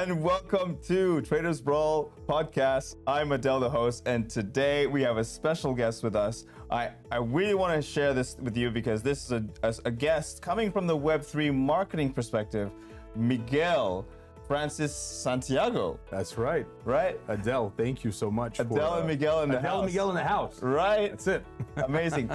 and welcome to Traders Brawl podcast. I'm Adel, the host, and today we have a special guest with us. I really want to share this with you because this is a guest coming from the Web3 marketing perspective, Miguel Francis-Santiago. That's right. Right? Adel, thank you so much. Adel and Miguel in the house. Adel and Miguel in the house. Right? That's it. Amazing.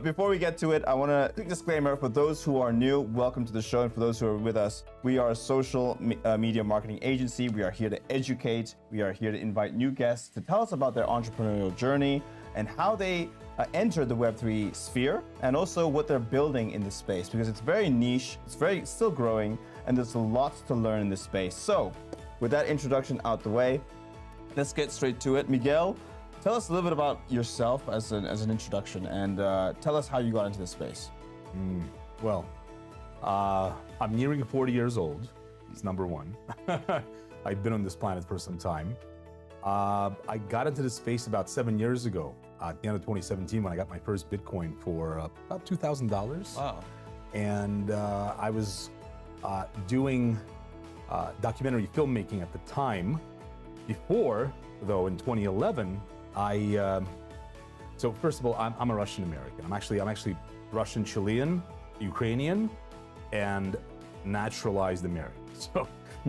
Before we get to it, I want to quick disclaimer for those who are new, welcome to the show, and for those who are with us, we are a social media marketing agency. We are here to educate. We are here to invite new guests to tell us about their entrepreneurial journey and how they entered the Web3 sphere, and also what they're building in this space, because it's very niche, it's still growing, and there's lots to learn in this space. So, with that introduction out the way, let's get straight to it. Miguel, tell us a little bit about yourself as an introduction, and tell us how you got into this space. Well, I'm nearing 40 years old. It's number one. I've been on this planet for some time. I got into this space about 7 years ago, at the end of 2017, when I got my first Bitcoin for about $2,000. Wow. And I was doing documentary filmmaking at the time. Before, though, in 2011, so first of all, I'm a Russian American. I'm actually Russian, Chilean, Ukrainian, and naturalized American.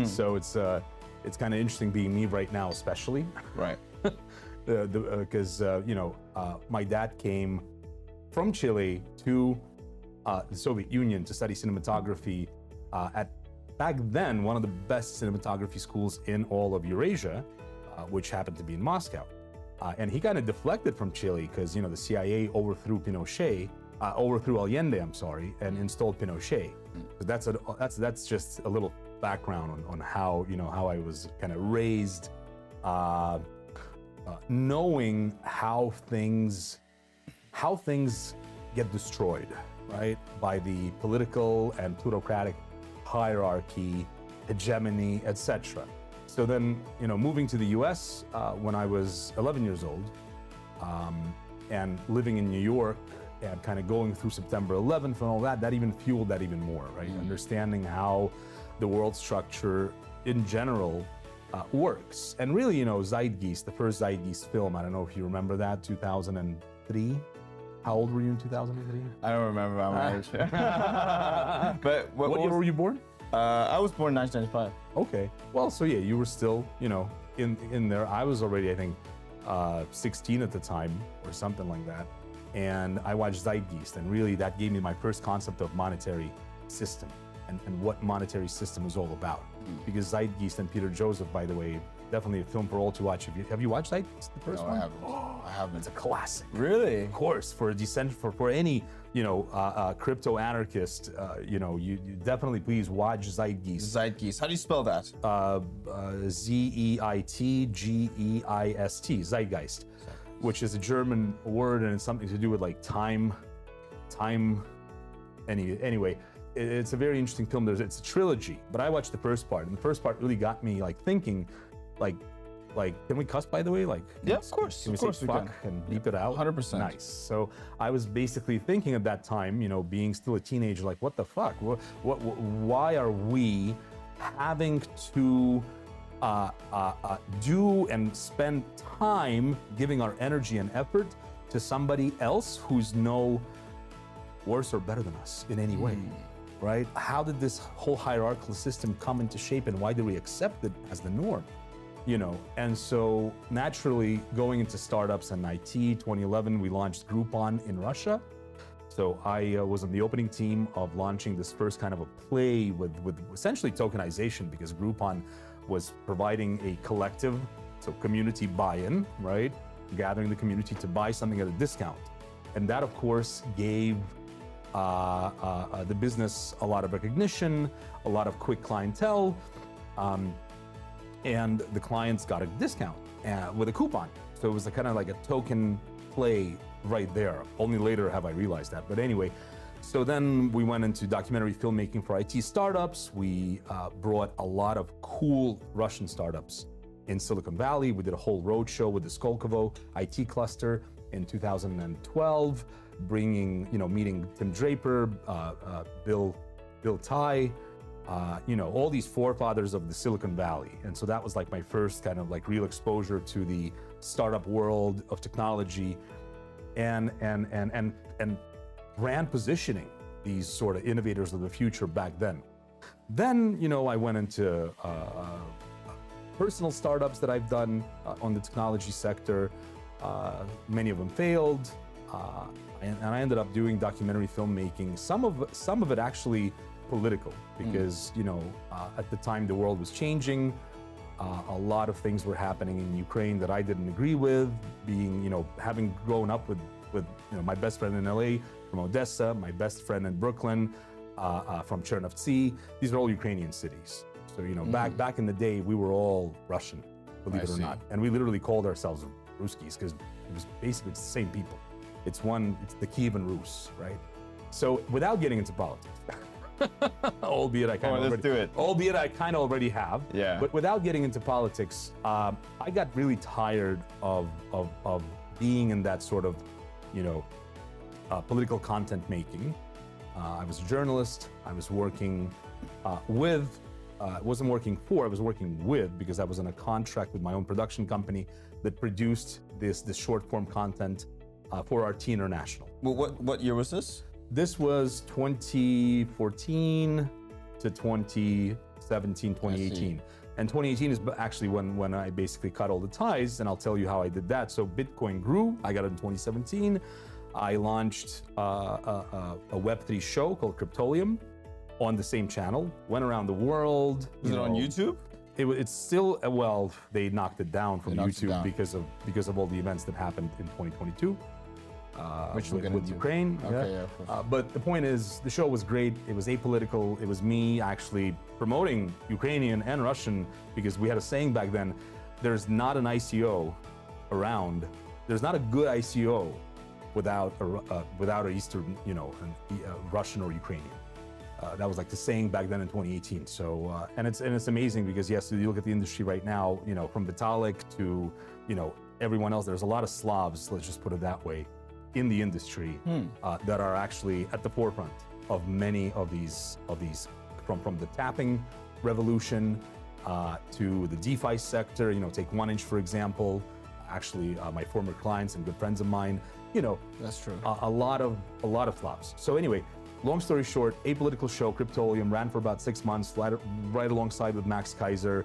So it's kind of interesting being me right now, especially. Right. Because my dad came from Chile to the Soviet Union to study cinematography at back then one of the best cinematography schools in all of Eurasia, which happened to be in Moscow. And he kind of deflected from Chile because the CIA overthrew Allende, and installed Pinochet. So that's just a little background on how I was kind of raised, knowing how things get destroyed, right, by the political and plutocratic hierarchy, hegemony, etc. So then, moving to the U.S. When I was 11 years old, and living in New York, and kind of going through September 11th and all that even fueled that even more, right? Understanding how the world structure in general works. And really, Zeitgeist, the first Zeitgeist film, I don't know if you remember that, 2003. How old were you in 2003? I don't remember my age. But what year were you born? I was born in 1995. Okay. Well, so yeah, you were still, in there. I was already, I think, 16 at the time or something like that. And I watched Zeitgeist, and really that gave me my first concept of monetary system and what monetary system was all about. Because Zeitgeist and Peter Joseph, by the way, definitely a film for all to watch. Have you watched Zeitgeist, the first one? I haven't. I haven't. It's a classic. Really? Of course, for any crypto anarchist, you definitely please watch Zeitgeist. Zeitgeist. How do you spell that? Zeitgeist, Zeitgeist, which is a German word, and it's something to do with like time. Anyway, it's a very interesting film. It's a trilogy, but I watched the first part, and the first part really got me like thinking, like, can we cuss, by the way? Like, yeah, of course. Can we say fuck and beep it out? 100%. Nice. So I was basically thinking at that time, being still a teenager, like, what the fuck? Why are we having to do and spend time giving our energy and effort to somebody else who's no worse or better than us in any way? Right? How did this whole hierarchical system come into shape, and why did we accept it as the norm? And so naturally going into startups and IT, 2011, we launched Groupon in Russia. So I was on the opening team of launching this first kind of a play with essentially tokenization, because Groupon was providing a collective, so community buy-in, right? Gathering the community to buy something at a discount. And that, of course, gave the business a lot of recognition, a lot of quick clientele, and the clients got a discount with a coupon. So it was kind of like a token play right there. Only later have I realized that. But anyway, so then we went into documentary filmmaking for IT startups. We brought a lot of cool Russian startups in Silicon Valley. We did a whole roadshow with the Skolkovo IT cluster in 2012, meeting Tim Draper, Bill Tai, all these forefathers of the Silicon Valley. And so that was like my first kind of like real exposure to the startup world of technology and brand positioning these sort of innovators of the future back then. Then, I went into personal startups that I've done on the technology sector. Many of them failed. And I ended up doing documentary filmmaking. Some of it actually political, because at the time the world was changing. A lot of things were happening in Ukraine that I didn't agree with. Having grown up with my best friend in LA from Odessa, my best friend in Brooklyn from Chernivtsi. These are all Ukrainian cities. So back in the day, we were all Russian, believe it or not, and we literally called ourselves Ruskies because it was basically the same people. It's the Kievan Rus, right? So without getting into politics, albeit I kind of already have. Yeah. But without getting into politics, I got really tired of being in that sort of, political content making. I was a journalist. I was working with. I wasn't working for. I was working with, because I was on a contract with my own production company that produced this short form content for RT International. Well, what year was this? This was 2014 to 2017, 2018. And 2018 is actually when I basically cut all the ties, and I'll tell you how I did that. So Bitcoin grew. I got it in 2017. I launched a Web3 show called Cryptolium on the same channel. Went around the world. Is it on YouTube? It's still, well, they knocked it down from YouTube because of all the events that happened in 2022. Which we'll get with into. Ukraine. Okay, yeah, of course. But the point is, the show was great. It was apolitical. It was me actually promoting Ukrainian and Russian, because we had a saying back then: there's not an ICO around. There's not a good ICO without a Eastern, a Russian or Ukrainian. That was like the saying back then in 2018. So and it's amazing, because yes, you look at the industry right now, from Vitalik to everyone else. There's a lot of Slavs, let's just put it that way, in the industry that are actually at the forefront of many of these from the tapping revolution to the DeFi sector. Take 1inch for example. Actually, my former clients and good friends of mine. That's true. A lot of flops. So anyway, long story short, apolitical show Cryptolium ran for about 6 months, right alongside with Max Kaiser.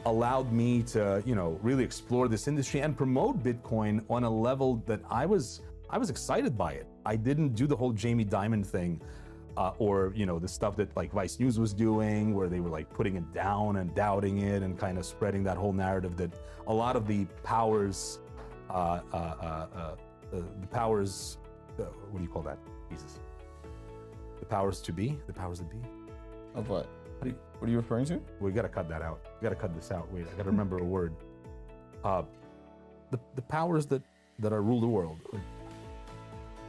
Allowed me to, really explore this industry and promote Bitcoin on a level that I was excited by it. I didn't do the whole Jamie Dimon thing, or the stuff that like Vice News was doing, where they were like putting it down and doubting it and kind of spreading that whole narrative that a lot of the powers, what do you call that? Jesus. The powers to be, the powers that be. Of what? What are you referring to? We gotta cut that out. We gotta cut this out. Wait, I gotta remember a word. The powers that rule the world.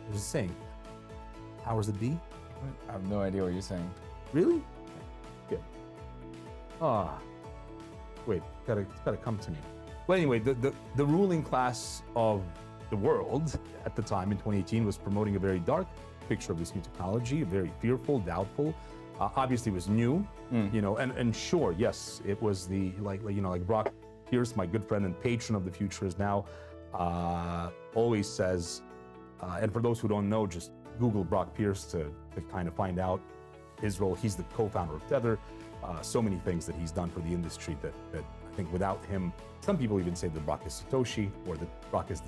There's a saying. Powers that be? I have no idea what you're saying. Really? Yeah. Wait, it's gotta come to me. Well, anyway, the ruling class of the world at the time in 2018 was promoting a very dark picture of this new technology, very fearful, doubtful. Obviously it was new, and sure, yes, it was like Brock Pierce, my good friend and patron of the future, is now always says, and for those who don't know, just Google Brock Pierce to kind of find out his role. He's the co-founder of Tether. So many things that he's done for the industry that I think without him, some people even say that Brock is Satoshi, or that Brock is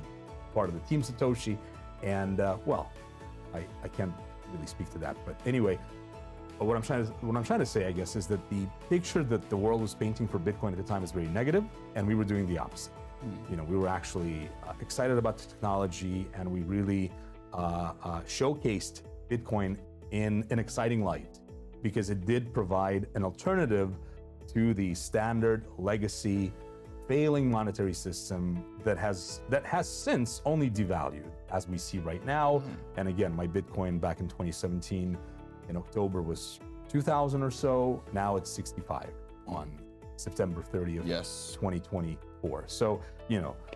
part of the team Satoshi, and well, I can't really speak to that, but anyway. What I'm trying to say, I guess, is that the picture that the world was painting for Bitcoin at the time was very negative, and we were doing the opposite. We were actually excited about the technology, and we really showcased Bitcoin in an exciting light, because it did provide an alternative to the standard legacy failing monetary system that has since only devalued, as we see right now. And again, my Bitcoin back in 2017 in October was 2,000 or so. Now it's 65 on September 30th, 2024. So,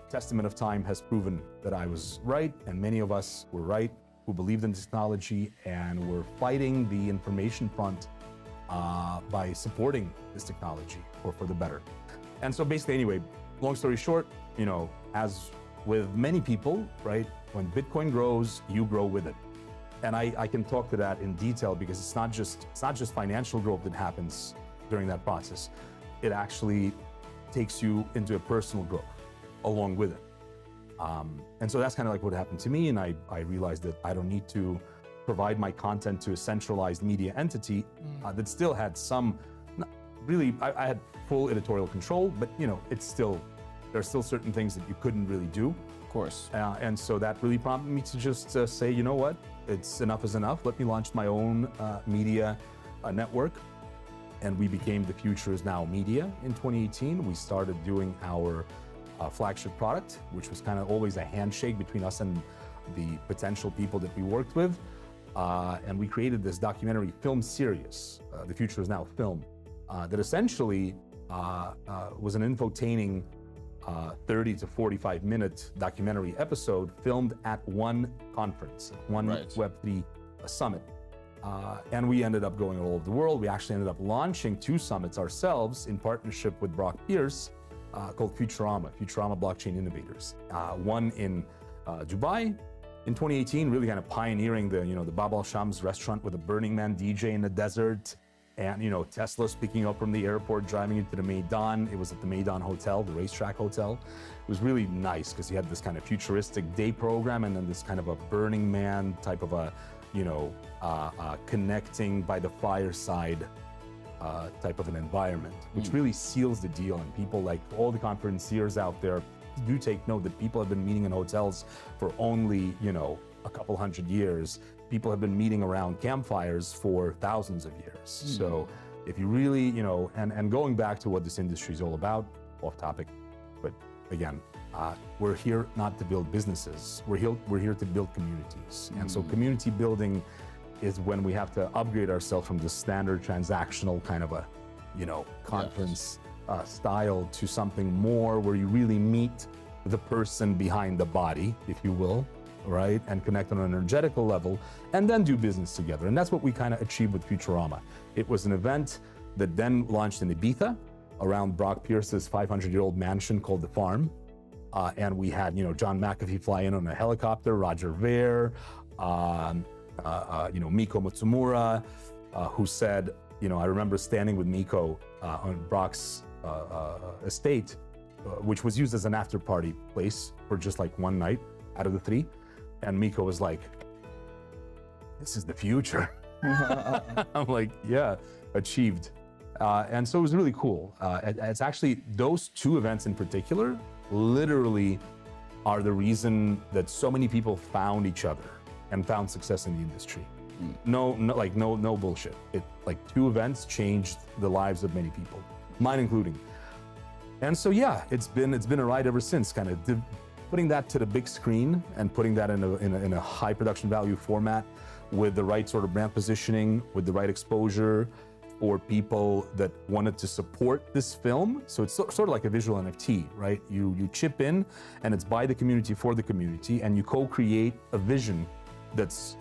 testament of time has proven that I was right, and many of us were right who believed in technology and were fighting the information front by supporting this technology for the better. And so basically, anyway, long story short, you know, as with many people, right, when Bitcoin grows, you grow with it. And I can talk to that in detail because it's not just financial growth that happens during that process. It actually takes you into a personal growth along with it. And so that's kind of like what happened to me. And I realized that I don't need to provide my content to a centralized media entity that still had some, really, I had full editorial control, but you know, there's still certain things that you couldn't really do. Of course. And so that really prompted me to just say, you know what, enough is enough. Let me launch my own media network. And we became The Future Is Now Media in 2018. We started doing our flagship product, which was kind of always a handshake between us and the potential people that we worked with. And we created this documentary film series, The Future Is Now Film, that essentially was an infotaining 30 to 45 minute documentary episode filmed at one conference, one Web3 summit. And we ended up going all over the world. We actually ended up launching 2 summits ourselves in partnership with Brock Pierce called Futurama Blockchain Innovators. One in Dubai in 2018, really kind of pioneering the Bab al Shams restaurant with a Burning Man DJ in the desert. And, you know, Tesla picking up from the airport, driving into the Maidan. It was at the Maidan Hotel, the racetrack hotel. It was really nice because he had this kind of futuristic day program and then this kind of a Burning Man type of a, you know, connecting by the fireside type of an environment, which really seals the deal. And people, like all the conferenciers out there, do take note that people have been meeting in hotels for only, you know, a couple hundred years. People have been meeting around campfires for thousands of years. So if you really, you know, and going back to what this industry is all about, off topic, but again, we're here not to build businesses. We're here to build communities. And so community building is when we have to upgrade ourselves from the standard transactional kind of a, you know, conference style to something more where you really meet the person behind the body, if you will, right? And connect on an energetical level and then do business together. And that's what we kind of achieved with Futurama. It was an event that then launched in Ibiza around Brock Pierce's 500-year-old mansion called The Farm. And we had, you know, John McAfee fly in on a helicopter, Roger Ver, you know, Miko Matsumura, who said, you know, I remember standing with Miko on Brock's estate, which was used as an after party place for just like one night out of the 3. And Miko was like, this is the future. I'm like, yeah, achieved. And so it was really cool. It's actually, those 2 events in particular literally are the reason that so many people found each other and found success in the industry. No bullshit. Like 2 events changed the lives of many people, mine including. And so yeah, it's been a ride ever since, kind of putting that to the big screen and putting that in a high production value format with the right sort of brand positioning, with the right exposure for people that wanted to support this film. So it's sort of like a visual NFT, right? You chip in and it's by the community for the community, and you co-create a vision that's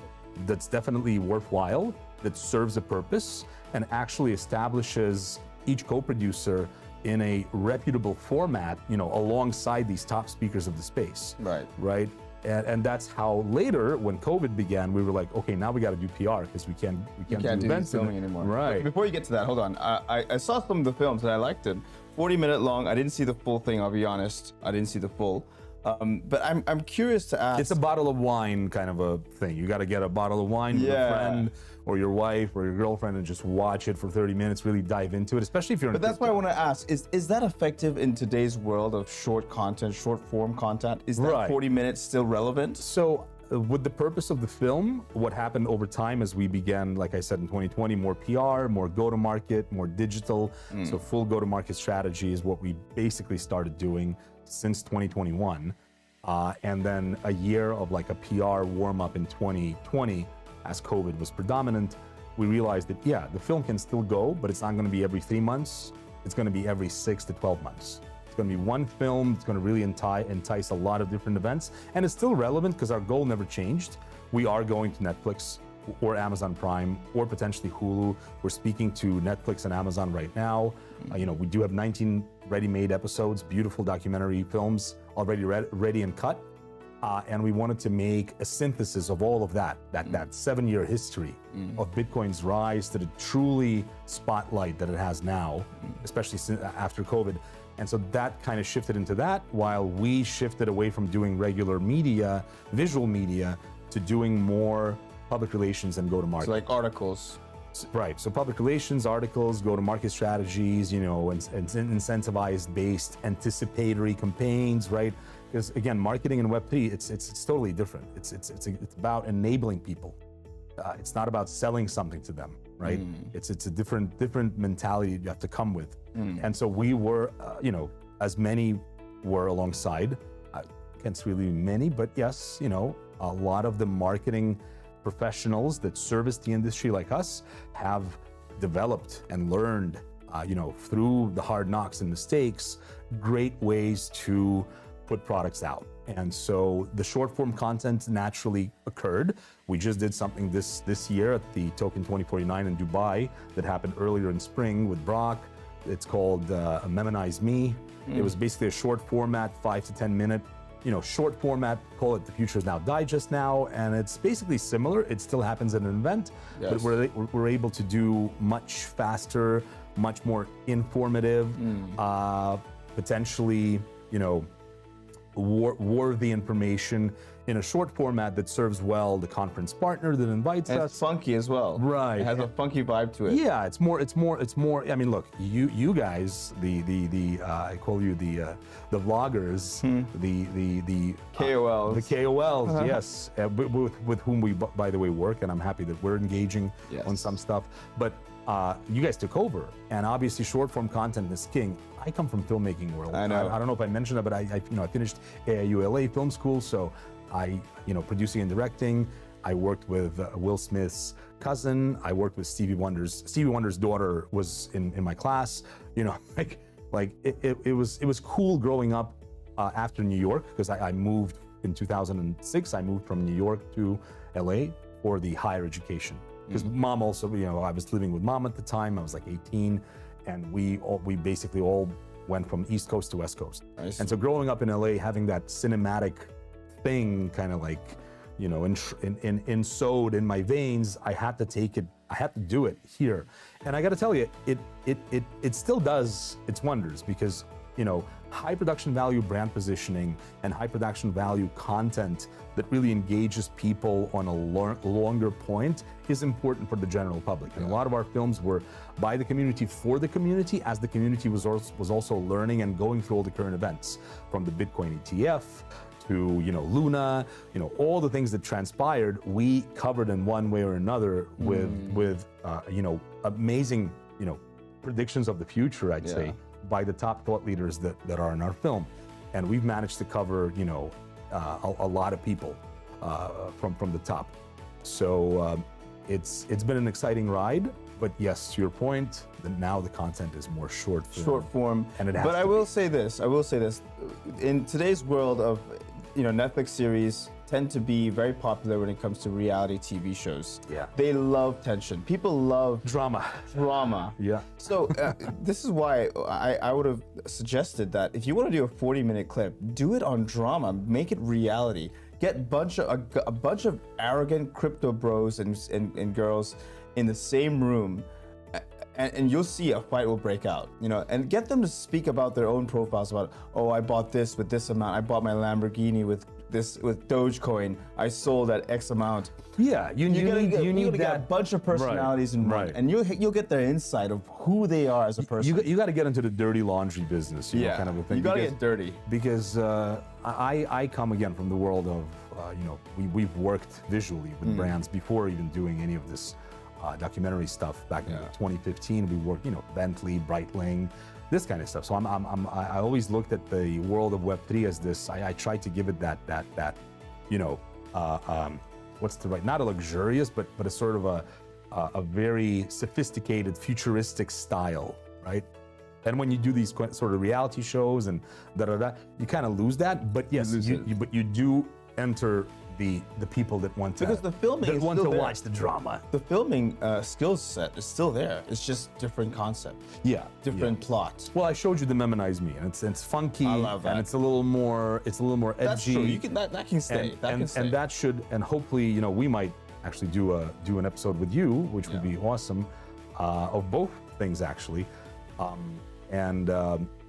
definitely worthwhile, that serves a purpose and actually establishes each co-producer in a reputable format, you know, alongside these top speakers of the space. Right. And that's how later, when COVID began, we were like, okay, now we got to do PR because we can't do events filming anymore. Right. But before you get to that, hold on. I saw some of the films and I liked it. 40-minute long. I didn't see the full thing. I'll be honest. I didn't see the full. But I'm curious to ask. It's a bottle of wine kind of a thing. You got to get a bottle of wine with a friend or your wife or your girlfriend and just watch it for 30 minutes, really dive into it, especially if you're But that's why I want to ask, is that effective in today's world of short content, short form content? Is that 40 minutes still relevant? So with the purpose of the film, what happened over time as we began, like I said, in 2020, more PR, more go-to-market, more digital. So full go-to-market strategy is what we basically started doing since 2021. And then a year of like a PR warm-up in 2020, as COVID was predominant, we realized that, yeah, the film can still go, but it's not going to be every 3 months. It's going to be every 6 to 12 months. It's going to be one film. It's going to really entice a lot of different events. And it's still relevant because our goal never changed. We are going to Netflix. or Amazon Prime, or potentially Hulu. We're speaking to Netflix and Amazon right now. We do have 19 ready-made episodes, beautiful documentary films already ready and cut. And we wanted to make a synthesis of all of that 7-year history of Bitcoin's rise to the truly spotlight that it has now, especially after COVID. And so that kind of shifted into that, while we shifted away from doing regular media, visual media, to doing more public relations and go-to-market. So like articles. Right, so public relations, articles, go-to-market strategies, and incentivized-based anticipatory campaigns, right? Because again, marketing in Web3, it's totally different. It's about enabling people. It's not about selling something to them, right? It's a different mentality you have to come with. And so we were, as many were alongside. I can't say really many, but yes, a lot of the marketing professionals that service the industry like us have developed and learned, through the hard knocks and mistakes, great ways to put products out. And so the short form content naturally occurred. We just did something this year at the Token 2049 in Dubai that happened earlier in spring with Brock. It's called Memonize Me. It was basically a short format, 5 to 10 minute, short format, call it The Future Is Now Digest now, and it's basically similar. It still happens at an event, but we're able to do much faster, much more informative, potentially, worthy information in a short format that serves well the conference partner that invites us. It's funky as well. Right. It has a funky vibe to it. Yeah, it's more. I mean, look, you guys, I call you the vloggers, the KOLs. The KOLs, yes, with whom we, by the way, work, and I'm happy that we're engaging on some stuff. But you guys took over, and obviously short form content is king. I come from filmmaking world. I know. I don't know if I mentioned it, but I finished AIU LA film school, so producing and directing. I worked with Will Smith's cousin. I worked with Stevie Wonder's daughter was in my class. It was cool growing up after New York, because I moved in 2006. I moved from New York to LA for the higher education. Because mom also, I was living with mom at the time. I was like 18, and we basically all went from East Coast to West Coast. Nice. And so growing up in LA, having that cinematic thing kind of like, sewed in my veins, I had to take it. I had to do it here. And I got to tell you, it still does its wonders, because high production value brand positioning and high production value content that really engages people on a longer point is important for the general public. And a lot of our films were by the community for the community, as the community was also learning and going through all the current events, from the Bitcoin ETF to Luna, all the things that transpired, we covered in one way or another with amazing predictions of the future, I'd say, by the top thought leaders that are in our film. And we've managed to cover, a lot of people from the top. So it's been an exciting ride, but yes, to your point, now the content is more short form. And it has I will say this, in today's world of, Netflix series tend to be very popular when it comes to reality TV shows. Yeah. They love tension. People love drama. Yeah. So this is why I would have suggested that if you want to do a 40-minute clip, do it on drama, make it reality. Get a bunch of arrogant crypto bros and girls in the same room, and you'll see a fight will break out, and get them to speak about their own profiles about, oh, I bought this with this amount, I bought my Lamborghini with Dogecoin, I sold at X amount. Yeah, you need get a bunch of personalities in one, and you'll get their insight of who they are as a person. You got to get into the dirty laundry business, kind of a thing. You got to get dirty. Because I come again from the world of, we've worked visually with brands before even doing any of this documentary stuff. Back in 2015, we worked, Bentley, Breitling, this kind of stuff. So I always looked at the world of Web3 as this. I tried to give it that what's the right, not a luxurious, but a sort of a very sophisticated, futuristic style, right? And when you do these sort of reality shows and you kind of lose that. But yes, you do enter the people that want to Because the filming is want still to there. watch the drama. The filming skill set is still there. It's just different concept, Yeah, different plot. Well, I showed you the Memonize Me, and it's funky, I love that. and it's a little more edgy. That's true. You can that can stay. That can stay. And that should, and hopefully, you know, we might actually do an episode with you, which would be awesome, of both things actually,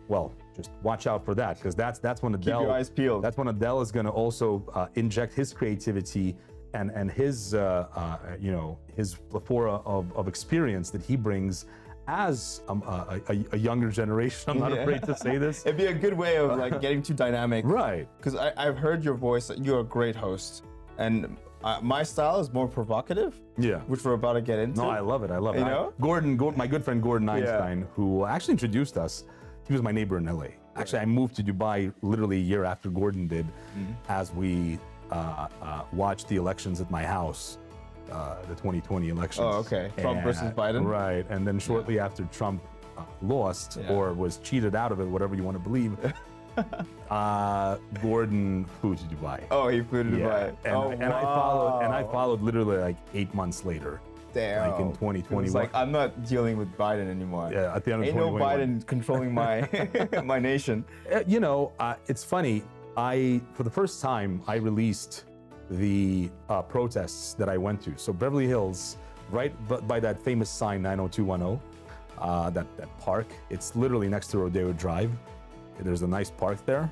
well, just watch out for that, because that's when Adel, Keep your eyes peeled. That's when Adel is going to also inject his creativity and his you know, his plethora of experience that he brings as a younger generation. I'm not afraid to say this. It'd be a good way of like getting too dynamic. Right. Because I've heard your voice. You're a great host, and my style is more provocative. Yeah. Which we're about to get into. No, I love it. I love it. You know? Gordon, my good friend Gordon Einstein, who actually introduced us. He was my neighbor in LA. Actually, I moved to Dubai literally a year after Gordon did, as we watched the elections at my house, the 2020 elections. Oh, okay. Trump versus Biden. Right, and then shortly after Trump lost or was cheated out of it, whatever you want to believe, Gordon flew to Dubai. Oh, he flew to Dubai. And I followed literally like 8 months later. Damn. Like in 2021. It's like I'm not dealing with Biden anymore. Yeah, at the end of Ain't no 2021. Biden controlling my my nation. You know, it's funny. For the first time, I released the protests that I went to. So Beverly Hills, right by that famous sign 90210, that park. It's literally next to Rodeo Drive. There's a nice park there,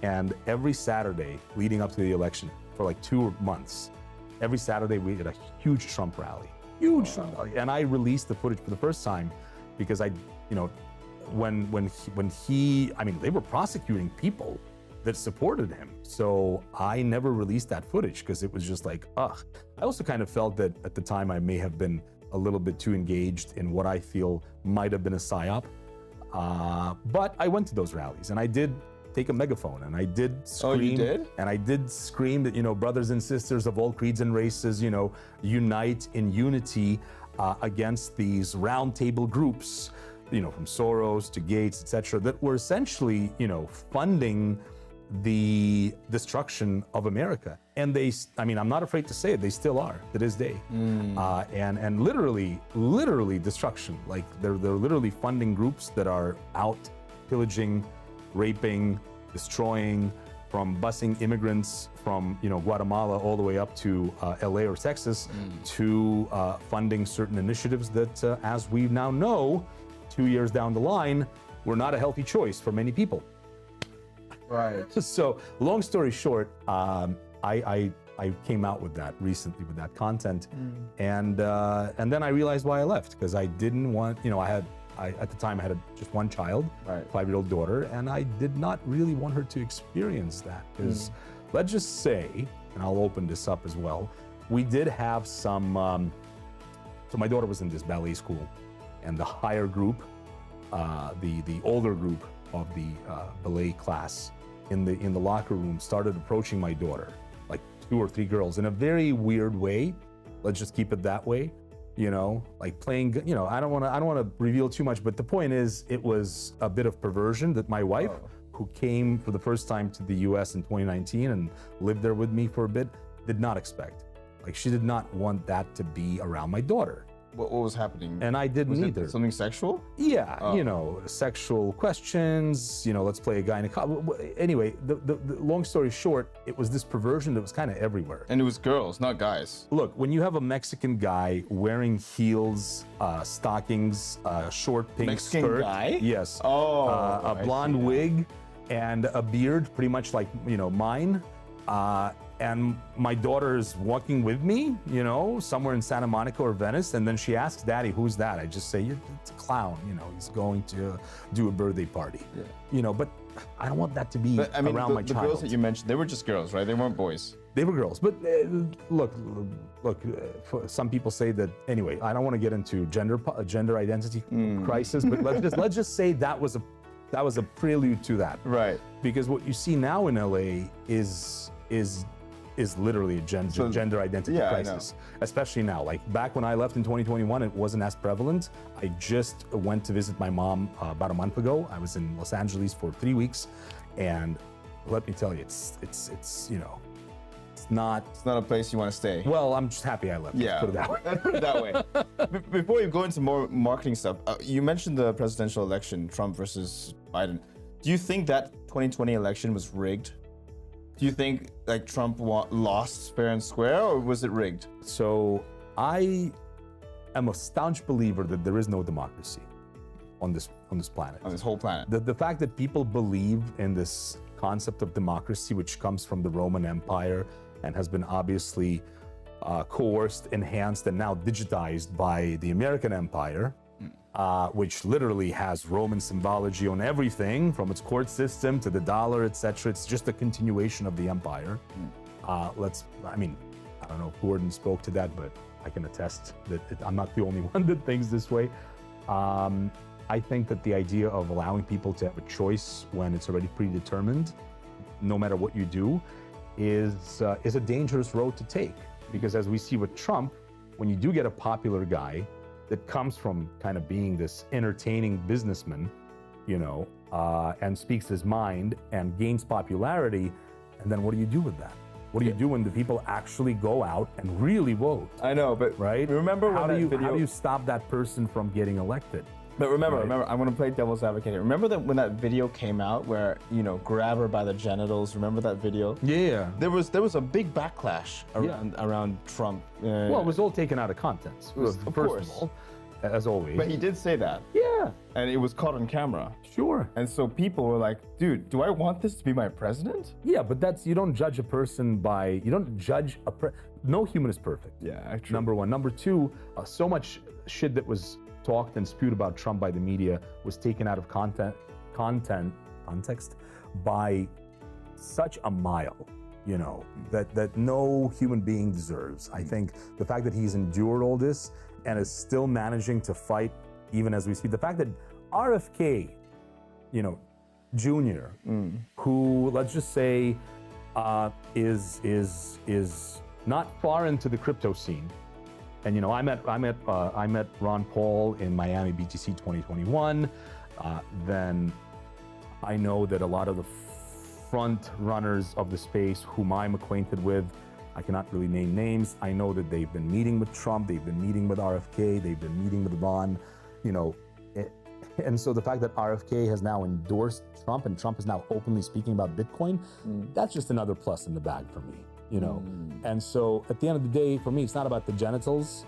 and every Saturday leading up to the election for like 2 months, every Saturday we did a huge Trump rally. Trump rally. And I released the footage for the first time because I, you know, when he, I mean, they were prosecuting people that supported him. So I never released that footage because it was just like, ugh. I also kind of felt that at the time I may have been a little bit too engaged in what I feel might have been a psyop. But I went to those rallies and I did take a megaphone and I did scream. Oh, you did? And I did scream that, you know, brothers and sisters of all creeds and races, you know, unite in unity against these roundtable groups, you know, from Soros to Gates, etc., that were essentially, you know, funding the destruction of America. And they, I mean, I'm not afraid to say it, they still are to this day. And literally destruction. Like they're literally funding groups that are out pillaging, raping, destroying, from busing immigrants from, you know, Guatemala all the way up to LA or Texas, to funding certain initiatives that, as we now know, 2 years down the line, were not a healthy choice for many people. Right. So, long story short, I came out with that recently, with that content, and then I realized why I left, because I didn't want, you know, at the time I had just one child, 5-year-old daughter, and I did not really want her to experience that. Because let's just say, and I'll open this up as well, we did have some. So my daughter was in this ballet school, and the higher group, the older group of the ballet class in the locker room started approaching my daughter, like 2 or 3 girls, in a very weird way. Let's just keep it that way, you know, like playing. You know, I don't want to reveal too much, but the point is, it was a bit of perversion that my wife, who came for the first time to the U.S. in 2019 and lived there with me for a bit, did not expect. Like, she did not want that to be around my daughter. What was happening? And I didn't Was it either. something sexual? Yeah, you know, sexual questions, you know, let's play a guy in a car. Anyway, the long story short, it was this perversion that was kind of everywhere. And it was girls, not guys. Look, when you have a Mexican guy wearing heels, stockings, short pink Mexican skirt. guy? Yes. Oh, a blonde wig and a beard, pretty much like, you know, mine. And my daughter is walking with me, you know, somewhere in Santa Monica or Venice, and then she asks, "Daddy, who's that?" I just say, "It's a clown, you know, he's going to do a birthday party." Yeah. You know, but I don't want that to be around my child. The girls that you mentioned, they were just girls, right? They weren't boys. They were girls, but look. Some people say that. Anyway, I don't want to get into gender identity crisis, but let's just say that was a prelude to that. Right. Because what you see now in LA is literally a gender identity crisis, especially now. Like back when I left in 2021, it wasn't as prevalent. I just went to visit my mom about a month ago. I was in Los Angeles for 3 weeks, and let me tell you, it's you know, It's not. It's not a place you want to stay. Well, I'm just happy I left. Yeah, Let's put it that way. Let's put it that way. Before you go into more marketing stuff, you mentioned the presidential election, Trump versus Biden. Do you think that 2020 election was rigged? Do you think like Trump lost fair and square, or was it rigged? So I am a staunch believer that there is no democracy on this planet. On this whole planet. The fact that people believe in this concept of democracy, which comes from the Roman Empire and has been obviously coerced, enhanced, and now digitized by the American Empire, which literally has Roman symbology on everything, from its court system to the dollar, etc. It's just a continuation of the empire. I don't know if Gordon spoke to that, but I can attest that I'm not the only one that thinks this way. I think that the idea of allowing people to have a choice when it's already predetermined, no matter what you do, is a dangerous road to take. Because as we see with Trump, when you do get a popular guy that comes from kind of being this entertaining businessman, and speaks his mind and gains popularity, and then what do you do with that? What do you do when the people actually go out and really vote? I know, but right? Remember how when do you stop that person from getting elected? But remember, I'm going to play devil's advocate here. Remember that when that video came out where, grab her by the genitals, remember that video? Yeah. There was a big backlash around Trump. Well, it was all taken out of context. Of course. As always. But he did say that. Yeah. And it was caught on camera. Sure. And so people were like, dude, do I want this to be my president? Yeah, but you don't judge a person by, no human is perfect. Yeah, actually. Number one. Number two, so much shit that was talked and spewed about Trump by the media was taken out of context by such a mile, that no human being deserves. I think the fact that he's endured all this and is still managing to fight, even as we speak, the fact that RFK, Jr., who, let's just say, is not far into the crypto scene. And I met Ron Paul in Miami BTC 2021. Then I know that a lot of the front runners of the space whom I'm acquainted with, I cannot really name names. I know that they've been meeting with Trump, they've been meeting with RFK, they've been meeting with Ron, and so the fact that RFK has now endorsed Trump and Trump is now openly speaking about Bitcoin, that's just another plus in the bag for me. And so at the end of the day, for me, it's not about the genitals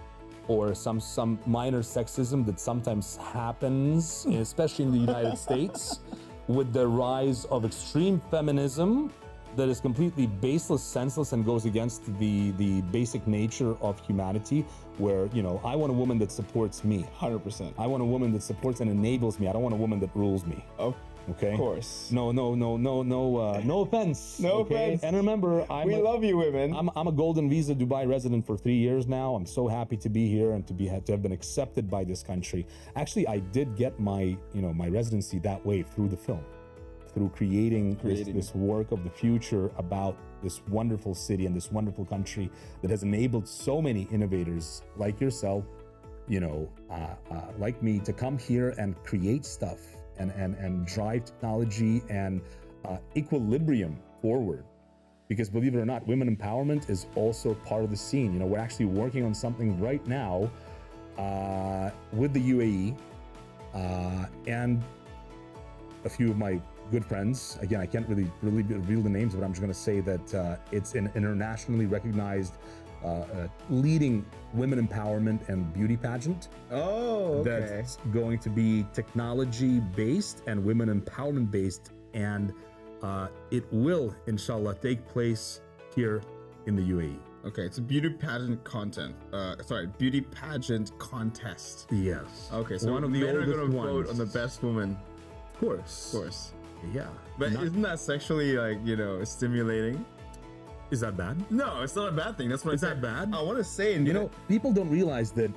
or some minor sexism that sometimes happens, especially in the United States, with the rise of extreme feminism that is completely baseless, senseless, and goes against the basic nature of humanity, where, I want a woman that supports me. 100%. I want a woman that supports and enables me. I don't want a woman that rules me. Okay. Of course. No offense. No offense. And remember, we love you, women. I'm a Golden Visa Dubai resident for 3 years now. I'm so happy to be here and to have been accepted by this country. Actually, I did get my residency that way through the film, through creating. This work of the future about this wonderful city and this wonderful country that has enabled so many innovators like yourself, like me, to come here and create stuff. And drive technology and equilibrium forward. Because believe it or not, women empowerment is also part of the scene. We're actually working on something right now with the UAE and a few of my good friends. Again, I can't really reveal the names, but I'm just going to say that it's an internationally recognized leading women empowerment and beauty pageant. Oh, okay. That's going to be technology based and women empowerment based, and it will, inshallah, take place here in the UAE. Okay, it's a beauty pageant beauty pageant contest. Yes. Okay, so one of the men are oldest going to ones. vote on the best woman. Of course. Of course. Yeah. But isn't that sexually, stimulating? Is that bad? No, it's not a bad thing. That's what Is that bad? I want to say, people don't realize that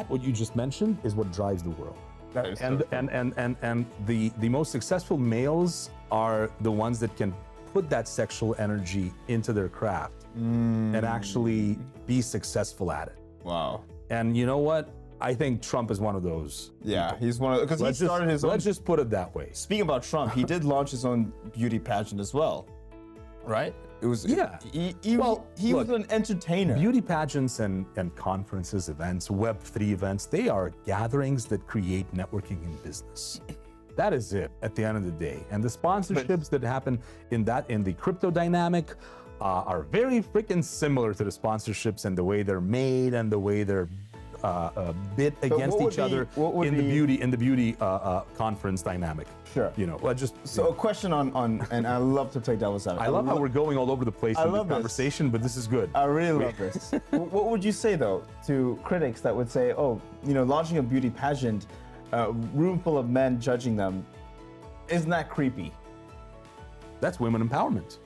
what you just mentioned is what drives the world. That is and the most successful males are the ones that can put that sexual energy into their craft and actually be successful at it. Wow. And you know what? I think Trump is one of those. Yeah, he's one of, because he started his own. Let's just put it that way. Speaking about Trump, he did launch his own beauty pageant as well, right? It was Yeah. He Well, was look, an entertainer. Beauty pageants and conferences, events, Web3 events, they are gatherings that create networking in business. That is it at the end of the day. And the sponsorships that happen in the crypto dynamic are very freaking similar to the sponsorships and the way they're made and the way they're bid against each other in the beauty conference dynamic. Sure. You know, So a question on and I love to play devil's advocate. I love how we're going all over the place in this conversation, but this is good. I really love this. What would you say though to critics that would say, oh, you know, launching a beauty pageant, room full of men judging them, isn't that creepy? That's women empowerment.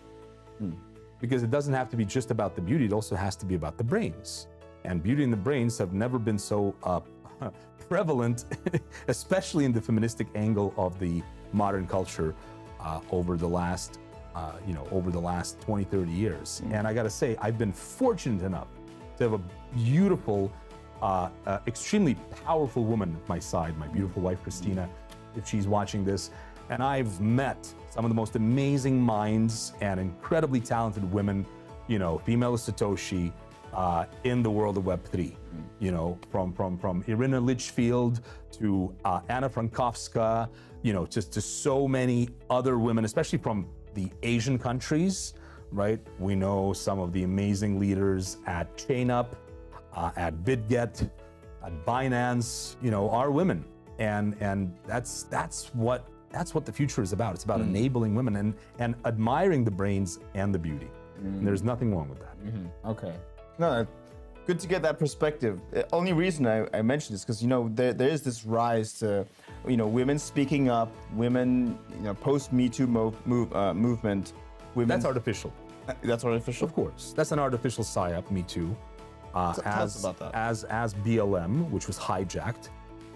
Because it doesn't have to be just about the beauty, it also has to be about the brains. And beauty and the brains have never been so prevalent, especially in the feministic angle of the modern culture over the last 20, 30 years. And I gotta say, I've been fortunate enough to have a beautiful, extremely powerful woman at my side, my beautiful wife, Christina, if she's watching this. And I've met some of the most amazing minds and incredibly talented women, you know, female Satoshi, in the world of Web3, you know, from Irina Litchfield to Anna Frankowska, you know, just to so many other women, especially from the Asian countries, right? We know some of the amazing leaders at ChainUp, at BitGet, at Binance, you know, are women, and that's what the future is about. It's about enabling women and admiring the brains and the beauty. And there's nothing wrong with that. Okay. No, good to get that perspective. The only reason I mentioned this because, you know, there is this rise to, you know, women speaking up, women, you know, post Me Too movement. Women, That's artificial. That's artificial? Of course. That's an artificial psyop, Me Too. Tell us about that. As BLM, which was hijacked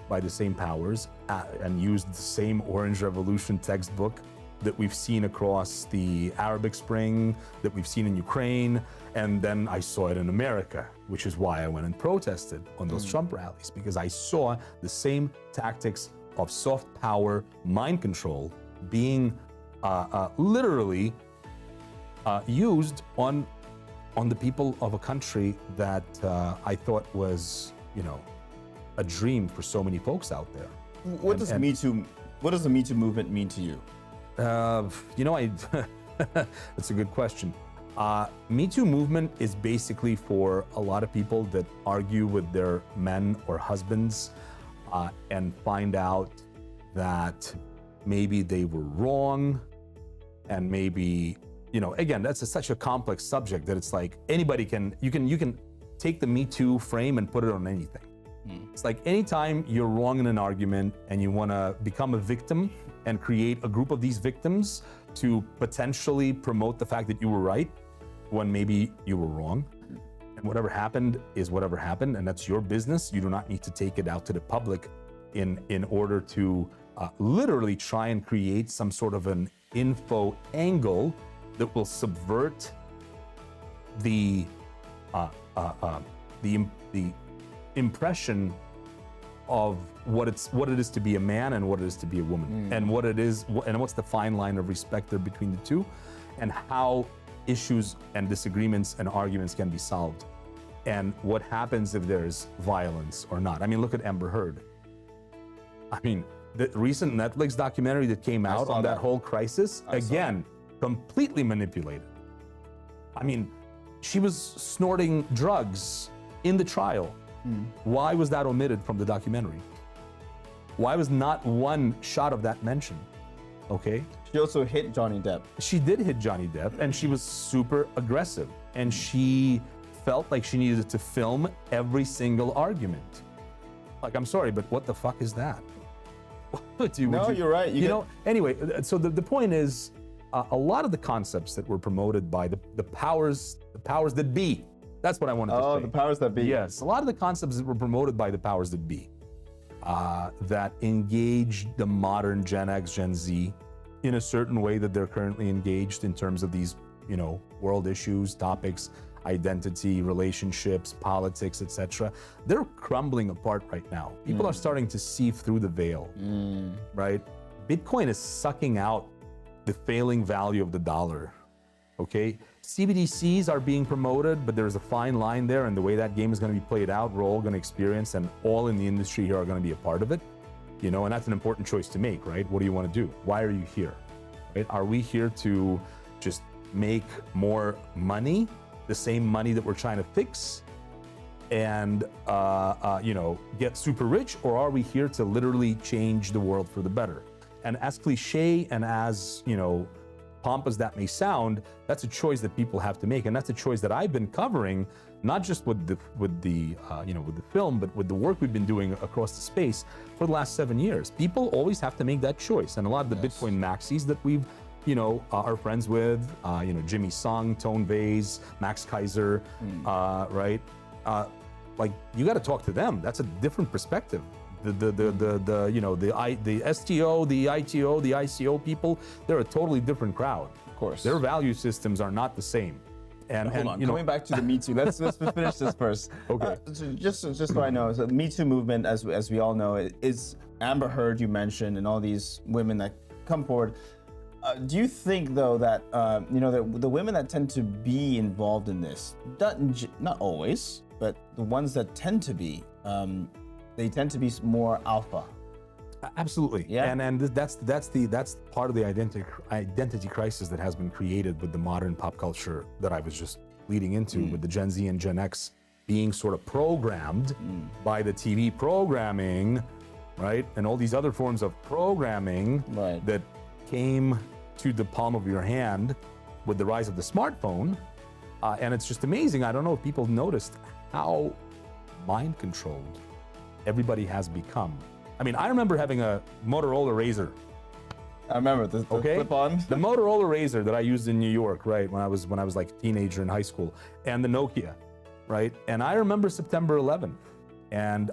by the same powers and used the same Orange Revolution textbook that we've seen across the Arabic Spring, that we've seen in Ukraine, and then I saw it in America, which is why I went and protested on those Trump rallies, because I saw the same tactics of soft power, mind control, being literally used on the people of a country that I thought was, you know, a dream for so many folks out there. What does the Me Too movement mean to you? You know, that's a good question. Me Too movement is basically for a lot of people that argue with their men or husbands and find out that maybe they were wrong, and maybe, you know, again, that's such a complex subject that it's like anybody you can take the Me Too frame and put it on anything. It's like anytime you're wrong in an argument and you want to become a victim and create a group of these victims to potentially promote the fact that you were right when maybe you were wrong. And whatever happened is whatever happened, and that's your business. You do not need to take it out to the public in order to literally try and create some sort of an info angle that will subvert the impression of what it is to be a man and what it is to be a woman, and what it is, and what's the fine line of respect there between the two, and how issues and disagreements and arguments can be solved, and what happens if there's violence or not. I mean, look at Amber Heard. I mean, the recent Netflix documentary that came out on that whole crisis, again, completely manipulated. I mean, she was snorting drugs in the trial. Why was that omitted from the documentary? Why was not one shot of that mentioned? Okay. She also hit Johnny Depp. She did hit Johnny Depp, and she was super aggressive, and she felt like she needed to film every single argument. Like, I'm sorry, but what the fuck is that? You're right. You know, anyway, so the point is, a lot of the concepts that were promoted by the powers that be. That's what I wanted to say. Oh, the powers that be. Yes, a lot of the concepts that were promoted by the powers that be, that engage the modern Gen X, Gen Z in a certain way that they're currently engaged in terms of these, you know, world issues, topics, identity, relationships, politics, etc. They're crumbling apart right now. People are starting to see through the veil, right? Bitcoin is sucking out the failing value of the dollar. Okay, CBDCs are being promoted, but there's a fine line there, and the way that game is going to be played out, we're all going to experience, and all in the industry here are going to be a part of it. You know, and that's an important choice to make, right? What do you want to do? Why are you here? Right? Are we here to just make more money, the same money that we're trying to fix, and you know, get super rich, or are we here to literally change the world for the better? And as cliche and as, you know, pompous that may sound, that's a choice that people have to make, and that's a choice that I've been covering, not just with the you know, with the film, but with the work we've been doing across the space for the last 7 years. People always have to make that choice, and a lot of the Bitcoin maxis that we've, you know, are friends with, you know, Jimmy Sung, Tone Vase, Max Kaiser, right? Like, you got to talk to them. That's a different perspective. The you know, the STO, the ITO, the ICO people, they're a totally different crowd. Of course. Their value systems are not the same. And hold on, you know, coming back to the Me Too, let's finish this first. Okay. Just so I know, so the Me Too movement, as we all know, is Amber Heard, you mentioned, and all these women that come forward. Do you think, though, that you know, the women that tend to be involved in this, not always, but the ones that tend to be, they tend to be more alpha? Absolutely. Yeah. And that's part of the identity crisis that has been created with the modern pop culture that I was just leading into, with the Gen Z and Gen X being sort of programmed by the TV programming, right? And all these other forms of programming that came to the palm of your hand with the rise of the smartphone. And it's just amazing. I don't know if people noticed how mind controlled everybody has become. I mean, I remember having a Motorola Razr. I remember the flip-on. The Motorola Razr that I used in New York, right, when I was like a teenager in high school, and the Nokia, right? And I remember September 11th, and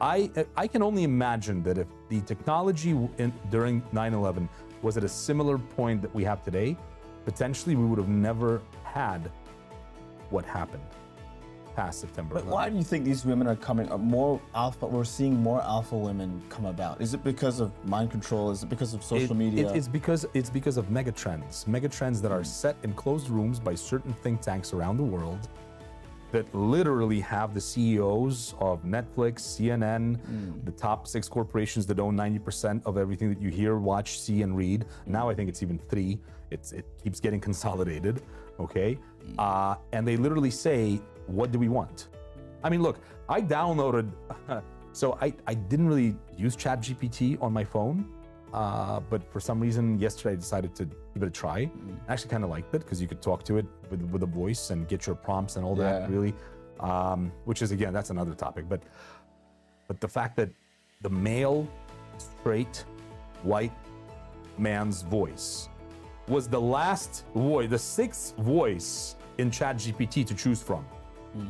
I can only imagine that if the technology during 9/11 was at a similar point that we have today, potentially we would have never had what happened past September 11th. But why do you think these women are coming up more alpha? We're seeing more alpha women come about. Is it because of mind control? Is it because of social media? It's because of megatrends that are set in closed rooms by certain think tanks around the world that literally have the CEOs of Netflix, CNN, the top 6 corporations that own 90% of everything that you hear, watch, see, and read. Now I think it's even 3. It keeps getting consolidated, okay? And they literally say, what do we want? I mean, look, I downloaded, so I didn't really use ChatGPT on my phone, but for some reason yesterday I decided to give it a try. I actually kind of liked it because you could talk to it with a voice and get your prompts and all that, really, which is, again, that's another topic. But the fact that the male, straight, white man's voice was the last voice, the 6th voice in ChatGPT to choose from.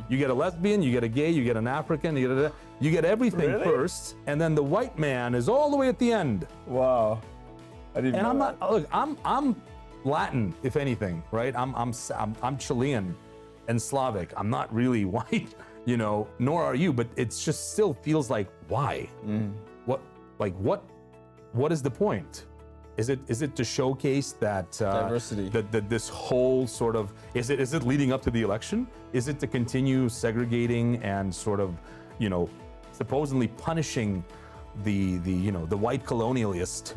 You get a lesbian, you get a gay, you get an African, you get everything first, and then the white man is all the way at the end. Wow, I didn't. And I'm not. Look, I'm Latin, if anything, right? I'm Chilean and Slavic. I'm not really white, you know. Nor are you, but it just still feels like, why? What is the point? Is it to showcase that diversity? That this whole sort of is it leading up to the election? Is it to continue segregating and sort of, you know, supposedly punishing the white colonialist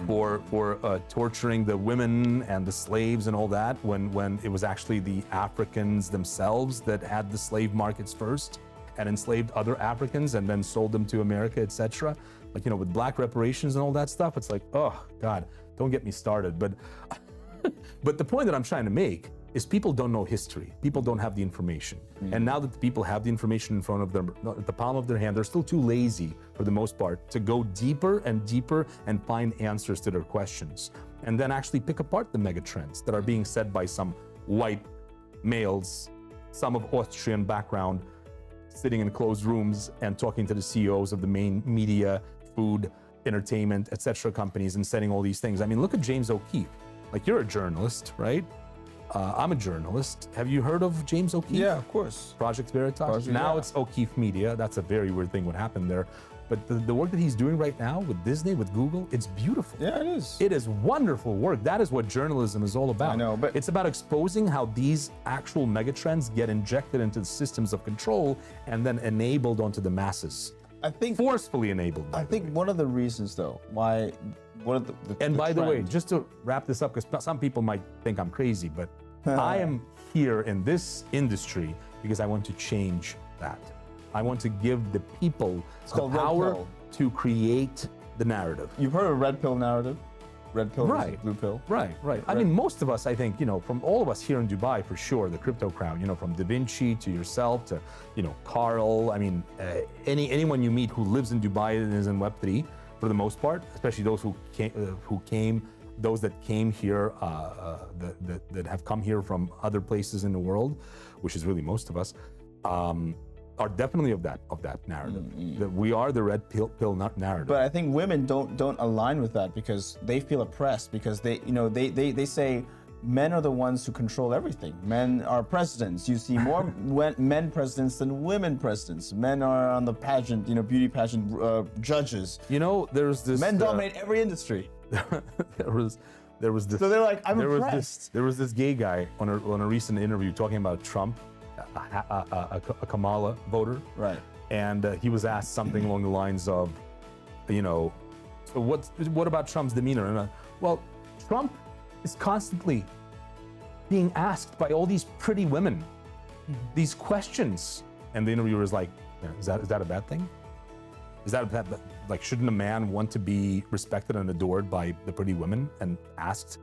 for torturing the women and the slaves and all that when it was actually the Africans themselves that had the slave markets first and enslaved other Africans and then sold them to America, etc. Like, you know, with black reparations and all that stuff, it's like, oh God, don't get me started. But the point that I'm trying to make is people don't know history. People don't have the information. And now that the people have the information in front of them, at the palm of their hand, they're still too lazy for the most part to go deeper and deeper and find answers to their questions. And then actually pick apart the megatrends that are being said by some white males, some of Austrian background, sitting in closed rooms and talking to the CEOs of the main media, food, entertainment, etc. companies and saying all these things. I mean, look at James O'Keefe. Like, you're a journalist, right? I'm a journalist. Have you heard of James O'Keefe? Yeah, of course. Project Veritas. Now it's O'Keefe Media. That's a very weird thing what happened there. But the work that he's doing right now with Disney, with Google, it's beautiful. Yeah, it is. It is wonderful work. That is what journalism is all about. I know, but it's about exposing how these actual megatrends get injected into the systems of control and then enabled onto the masses. I think Forcefully enabled. I think one of the reasons, though, why one of and by the way, just to wrap this up, because some people might think I'm crazy, but I am here in this industry because I want to change that. I want to give the people the power to create the narrative. You've heard of red pill narrative? Red pill versus blue pill? Right. I mean, most of us, I think, from all of us here in Dubai, for sure, the crypto crowd, from Da Vinci to yourself to, Carl, I mean, anyone you meet who lives in Dubai and is in Web3, for the most part, especially those those that came here, that have come here from other places in the world, which is really most of us, are definitely of that narrative. That we are the red pill narrative. But I think women don't align with that because they feel oppressed because they say men are the ones who control everything. Men are presidents. You see more men presidents than women presidents. Men are on the pageant, beauty pageant judges. There's this. Men dominate every industry. there was this. So they're like, I'm impressed. There was this gay guy on a recent interview talking about Trump, a Kamala voter. Right. And he was asked something along the lines of, so what about Trump's demeanor? And well, Trump is constantly being asked by all these pretty women these questions, and the interviewer is like, is that a bad thing? Is that like, shouldn't a man want to be respected and adored by the pretty women and asked,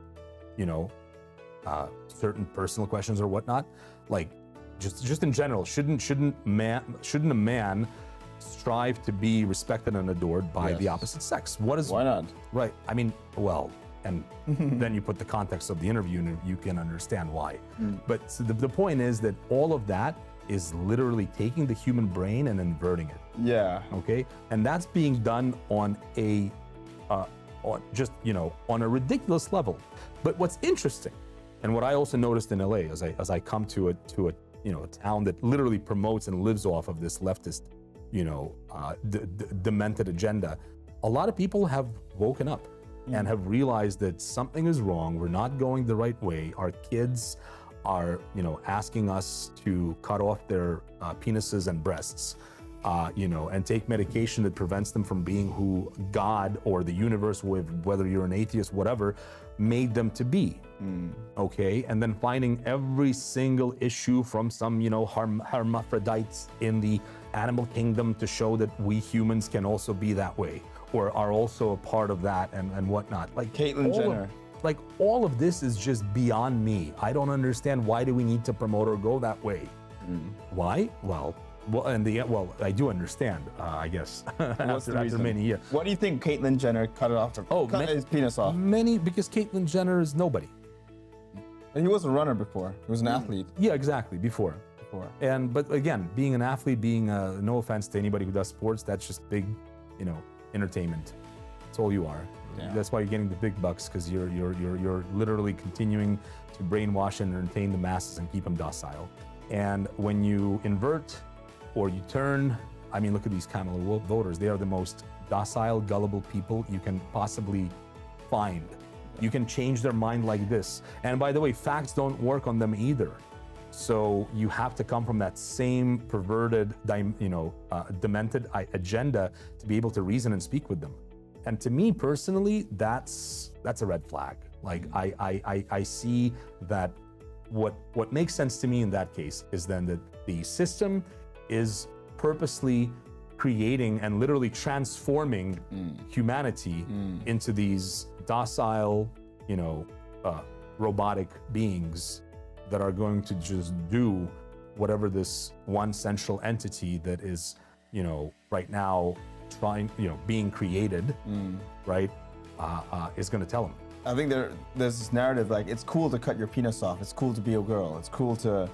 certain personal questions or whatnot? Like, just in general, shouldn't a man strive to be respected and adored by the opposite sex? Why not? Right. I mean, well, and then you put the context of the interview and you can understand why. But so the point is that all of that is literally taking the human brain and inverting it. Yeah. Okay. And that's being done on a on a ridiculous level. But what's interesting, and what I also noticed in LA as I come to a town that literally promotes and lives off of this leftist, demented agenda, a lot of people have woken up and have realized that something is wrong. We're not going the right way. Our kids are, asking us to cut off their penises and breasts, and take medication that prevents them from being who God or the universe, whether you're an atheist, whatever, made them to be. Okay, and then finding every single issue from some, hermaphrodites in the animal kingdom to show that we humans can also be that way, or are also a part of that and whatnot. Like Caitlyn Jenner. All of this is just beyond me. I don't understand, why do we need to promote or go that way? Why? Well, I do understand, I guess. after many years. What do you think Caitlyn Jenner cut his penis off? Because Caitlyn Jenner is nobody. And he was a runner before. He was an athlete. Yeah, exactly. Before. But again, being an athlete, no offense to anybody who does sports, that's just big, entertainment. That's all you are. Yeah. That's why you're getting the big bucks, because you're literally continuing to brainwash and entertain the masses and keep them docile. And when you invert or you turn, I mean, look at these Kamala voters. They are the most docile, gullible people you can possibly find. You can change their mind like this. And by the way, facts don't work on them either. So you have to come from that same perverted, demented agenda to be able to reason and speak with them. And to me personally, that's a red flag. Like I see that what makes sense to me in that case is then that the system is purposely creating and literally transforming humanity into these docile, robotic beings that are going to just do whatever this one central entity that is, right now being created, right, is going to tell them. I think there's this narrative, like, it's cool to cut your penis off. It's cool to be a girl. It's cool to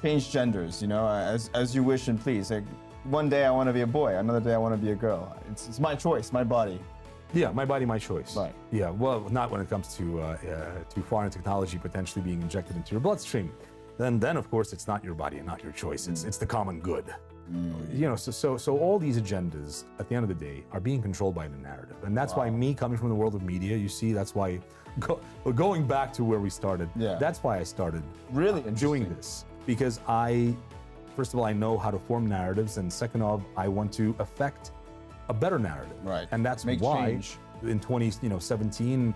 change genders, as you wish and please. Like, one day I want to be a boy, another day I want to be a girl. It's my choice, my body. Yeah, my body, my choice. Right. Yeah, well, not when it comes to foreign technology potentially being injected into your bloodstream. Then of course, it's not your body and not your choice. It's the common good. You know, so all these agendas at the end of the day are being controlled by the narrative. And that's why me coming from the world of media, you see, that's why going back to where we started, that's why I started doing this. Because first of all, I know how to form narratives, and second of, I want to affect a better narrative. Right. And that's why in 2017,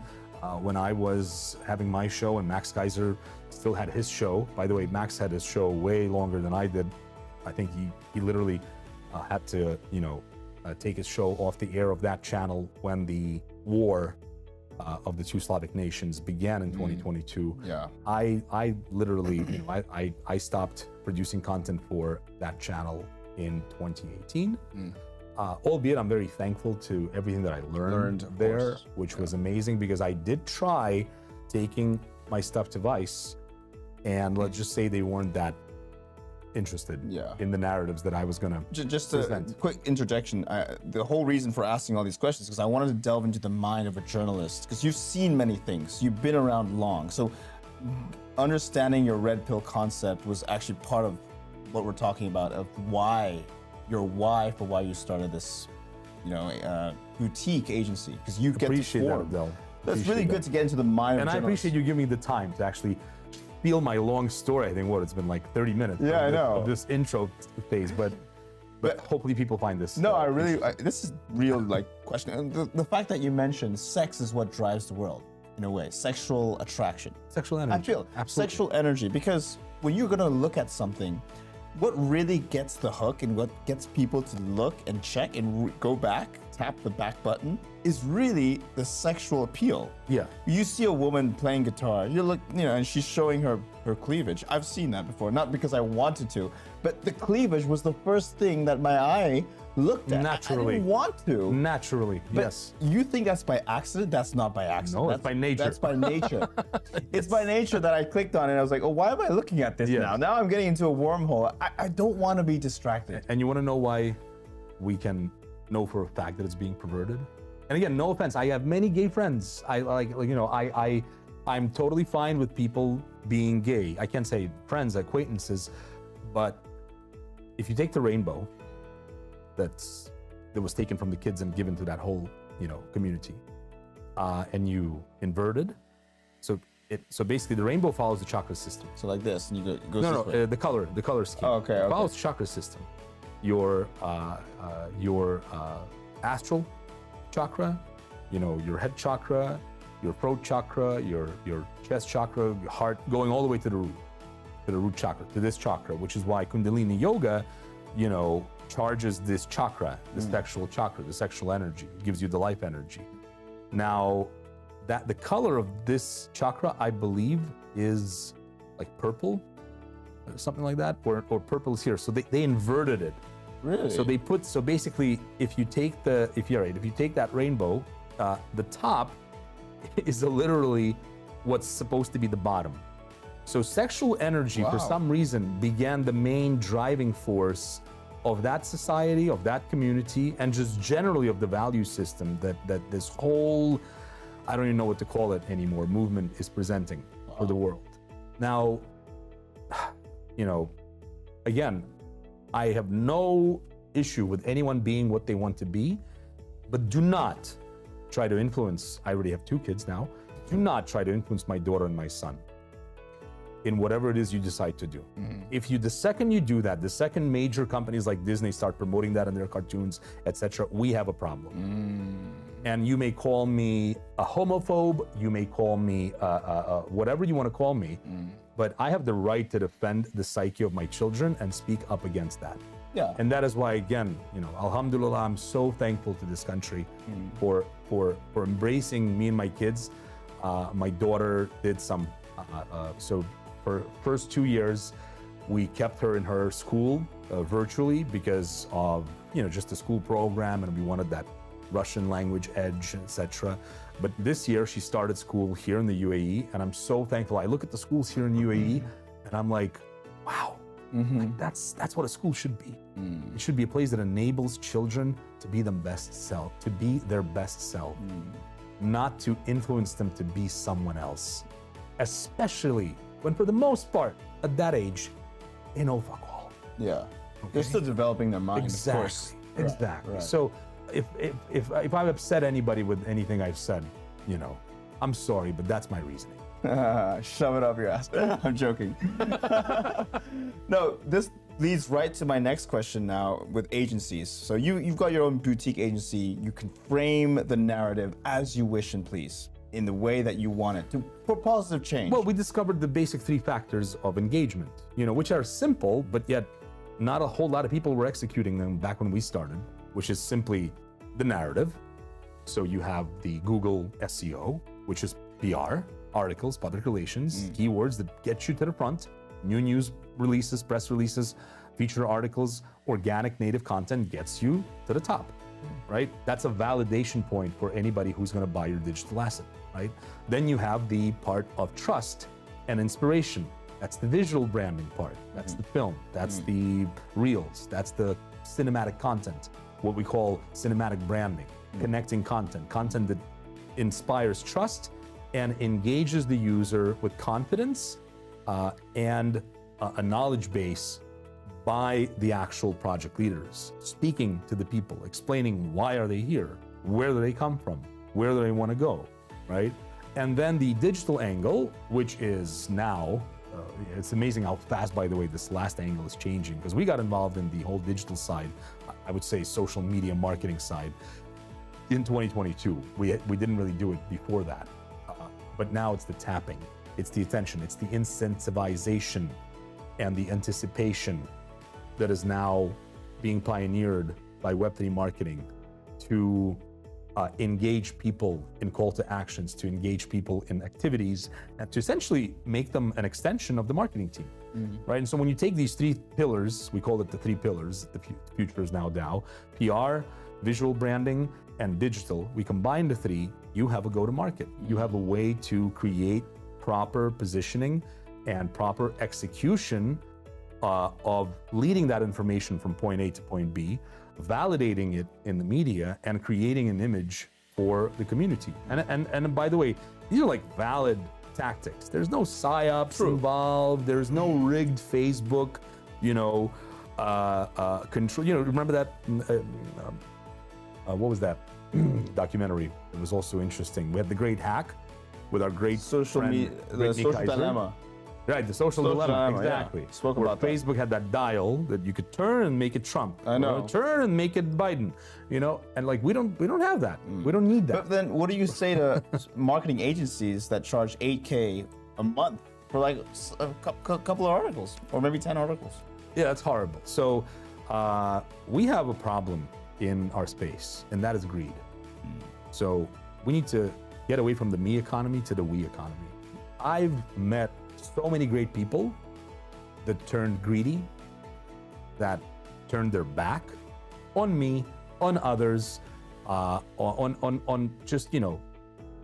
when I was having my show and Max Kaiser still had his show. By the way, Max had his show way longer than I did. I think he literally had to, take his show off the air of that channel when the war of the two Slavic nations began in 2022. Yeah. I literally, I stopped producing content for that channel in 2018. Albeit I'm very thankful to everything that I learned there, which was amazing, because I did try taking my stuff to Vice, and let's just say they weren't that interested in the narratives that I was gonna just present. A quick interjection. The whole reason for asking all these questions is because I wanted to delve into the mind of a journalist, because you've seen many things, you've been around long. So understanding your red pill concept was actually part of what we're talking about, of your why for why you started this, boutique agency, because you get to form. That, Adel. That's really good to get into the mind of journalists. And I appreciate you giving me the time to actually feel my long story. I think it's been like 30 minutes of this intro phase, but hopefully people find this. No, this is real question. And the fact that you mentioned sex is what drives the world, in a way, sexual attraction. Sexual energy. I feel absolutely. Sexual energy, because when you're gonna look at something, what really gets the hook and what gets people to look and check and go back, tap the back button, is really the sexual appeal. Yeah. You see a woman playing guitar, and she's showing her cleavage. I've seen that before, not because I wanted to, but the cleavage was the first thing that my eye looked at. Naturally. I didn't want to. Naturally, but yes. You think that's by accident? That's not by accident. No, that's by nature. That's by nature. It's by nature that I clicked on it and I was like, oh, why am I looking at this now? Now I'm getting into a wormhole. I don't want to be distracted. And you want to know why we can know for a fact that it's being perverted? And again, no offense, I have many gay friends. I'm totally fine with people being gay. I can't say friends, acquaintances, but if you take the rainbow that was taken from the kids and given to that whole, community, and you inverted, so basically the rainbow follows the chakra system. So like this, and you go. The color scheme. Oh, okay. It follows the chakra system. Your astral chakra, your head chakra, your throat chakra, your chest chakra, your heart, going all the way to the root chakra, to this chakra, which is why Kundalini Yoga, charges this chakra, the sexual chakra, the sexual energy, gives you the life energy. Now, the color of this chakra, I believe, is like purple, something like that, or purple is here. So they inverted it. Really? So basically, if you take that rainbow, the top is literally what's supposed to be the bottom. So sexual energy, for some reason, began the main driving force of that society, of that community, and just generally of the value system that this whole, I don't even know what to call it anymore, movement is presenting for the world. Now, again, I have no issue with anyone being what they want to be, but do not try to influence, I already have 2 kids now, do not try to influence my daughter and my son in whatever it is you decide to do. The second you do that, the second major companies like Disney start promoting that in their cartoons, etc., we have a problem. And you may call me a homophobe, you may call me whatever you want to call me, but I have the right to defend the psyche of my children and speak up against that. Yeah. And that is why, again, alhamdulillah, I'm so thankful to this country for embracing me and my kids. My daughter did some, so for first 2 years, we kept her in her school virtually because of, just the school program, and we wanted that Russian language edge, etc. But this year she started school here in the UAE, and I'm so thankful. I look at the schools here in UAE, and I'm like, wow, like that's what a school should be. It should be a place that enables children to be their best self, not to influence them to be someone else, especially when, for the most part, at that age, they know fuck all. Yeah. They're still developing their mind, Exactly. of course. Exactly. Right. So if I've upset anybody with anything I've said, you know, I'm sorry, but that's my reasoning. Shove it up your ass. I'm joking. No, this leads right to my next question now with agencies. So you've got your own boutique agency. You can frame the narrative as you wish and please in the way that you want it for positive change. Well, we discovered the basic 3 factors of engagement, you know, which are simple, but yet not a whole lot of people were executing them back when we started, which is simply the narrative. So you have the Google SEO, which is PR, articles, public relations, keywords that get you to the front, new news releases, press releases, feature articles, organic native content gets you to the top, right? That's a validation point for anybody who's gonna buy your digital asset, right? Then you have the part of trust and inspiration. That's the visual branding part. That's the film. That's the reels. That's the cinematic content, what we call cinematic branding, connecting content that inspires trust and engages the user with confidence and a knowledge base by the actual project leaders, speaking to the people, explaining why are they here, where do they come from, where do they want to go, right? And then the digital angle, which is now, it's amazing how fast, by the way, this last angle is changing, because we got involved in the whole digital side, I would say social media marketing side, in 2022. We didn't really do it before that. But now it's the tapping, it's the attention, it's the incentivization and the anticipation that is now being pioneered by Web3 marketing to engage people in call to actions, to engage people in activities, and to essentially make them an extension of the marketing team, right? And so when you take these 3 pillars, we call it the 3 pillars, the future is Now DAO, PR, visual branding, and digital, we combine the 3, you have a go-to-market. You have a way to create proper positioning and proper execution of leading that information from point A to point B, validating it in the media, and creating an image for the community. And by the way, these are like valid tactics. There's no psyops involved. There's no rigged Facebook, you know, control. You know, remember that? What was that documentary? It was also interesting. We had The Great Hack with our great social friend, the social dilemma. Right, the social dilemma, exactly. Yeah. Spoke where about that. Facebook had that dial that you could turn and make it Trump. I know. Or turn and make it Biden. You know, and like we don't have that. We don't need that. But then what do you say to marketing agencies that charge $8K a month for like a couple of articles or maybe 10 articles? Yeah, that's horrible. So we have a problem in our space, and that is greed. So we need to get away from the me economy to the we economy. I've met so many great people that turned greedy, that turned their back on me, on others, on just, you know,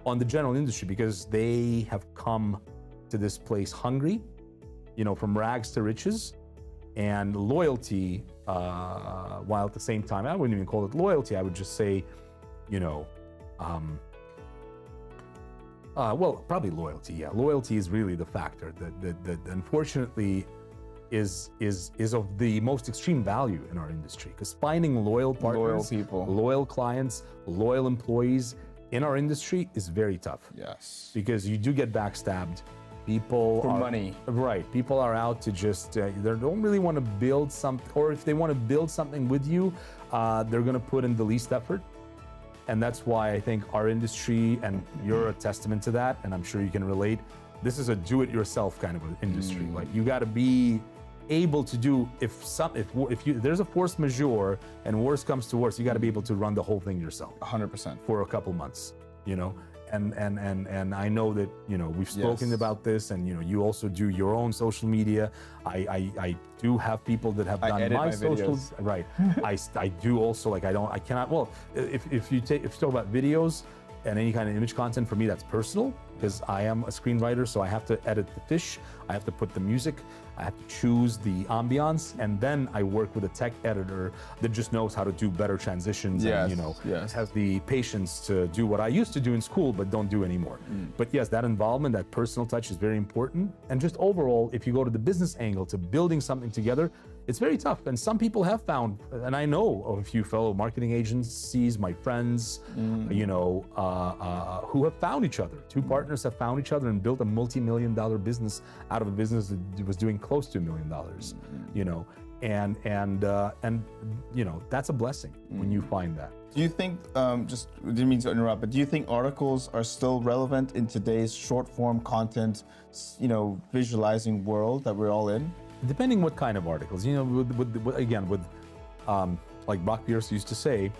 on the general industry, because they have come to this place hungry, you know, from rags to riches, and loyalty, while at the same time, I wouldn't even call it loyalty, I would just say, you know, well, probably loyalty. Yeah, loyalty is really the factor that unfortunately is of the most extreme value in our industry. Because finding loyal partners, Loyal people. loyal clients, loyal employees in our industry is very tough. Yes. Because you do get backstabbed. People For are, money. Right. People are out to just they don't really want to build something, or if they want to build something with you, they're going to put in the least effort. And that's why I think our industry, and you're a testament to that, and I'm sure you can relate, this is a do-it-yourself kind of an industry. Like you got to be able to do, if there's a force majeure and worse comes to worse, you got to be able to run the whole thing yourself. 100%. For a couple months, you know. And I know that, you know, we've spoken about this, and you know, you also do your own social media. I do have people that have done my socials. Right. I do also, like, I cannot, well, if you talk about videos and any kind of image content, for me that's personal. because I am a screenwriter, so I have to edit the fish, I have to put the music, I have to choose the ambiance, and then I work with a tech editor that just knows how to do better transitions and, you know, has the patience to do what I used to do in school but don't do anymore. But yes, that involvement, that personal touch is very important. And just overall, if you go to the business angle, to building something together, it's very tough. And some people have found, and I know of a few fellow marketing agencies, my friends, you know, who have found each other. Two partners have found each other and built a multi-million-dollar business out of a business that was doing close to $1 million, you know, and you know, that's a blessing when you find that. Do you think, just didn't mean to interrupt, but do you think articles are still relevant in today's short form content, you know, visualizing world that we're all in? Depending what kind of articles, you know, with like Brock Pierce used to say,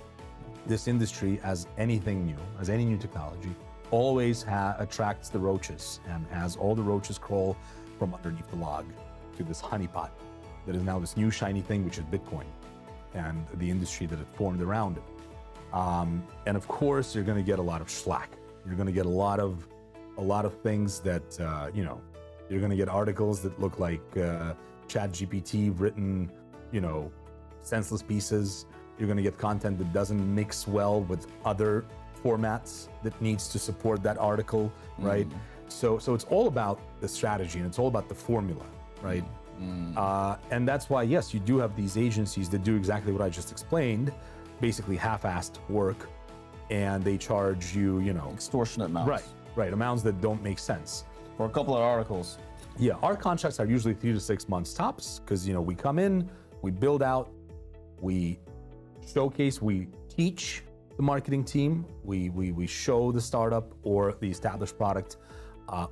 this industry, as anything new, as any new technology, always attracts the roaches, and as all the roaches crawl from underneath the log to this honeypot that is now this new shiny thing, which is Bitcoin and the industry that it formed around it. And of course, you're going to get a lot of slack. You're going to get a lot of things that, you know, you're going to get articles that look like ChatGPT written, you know, senseless pieces. You're going to get content that doesn't mix well with other formats that needs to support that article, right? So it's all about the strategy and it's all about the formula, right? And that's why, yes, you do have these agencies that do exactly what I just explained, basically half-assed work, and they charge you, you know, extortionate amounts. Right, amounts that don't make sense. For a couple of articles. Yeah, our contracts are usually 3 to 6 months tops, because, you know, we come in, we build out, we showcase, we teach the marketing team, we show the startup or the established product,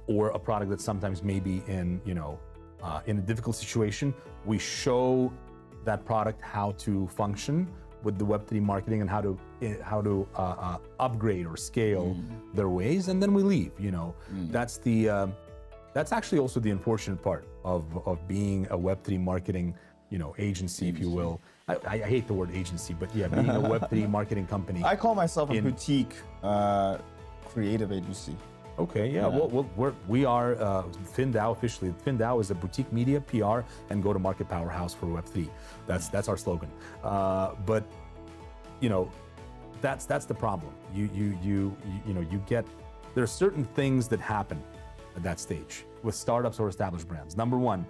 or a product that sometimes may be in, you know, in a difficult situation. We show that product how to function with the Web3 marketing and how to upgrade or scale their ways, and then we leave. You know, that's actually also the unfortunate part of being a Web3 marketing, you know, agency, if you will. I hate the word agency, but yeah, being a Web3 marketing company. I call myself a boutique creative agency. Okay, yeah. Well, we are FinDAO officially. FinDAO is a boutique media, PR, and go-to-market powerhouse for Web3. That's our slogan. But you know, that's the problem. You know, you get, there are certain things that happen at that stage with startups or established brands. Number one,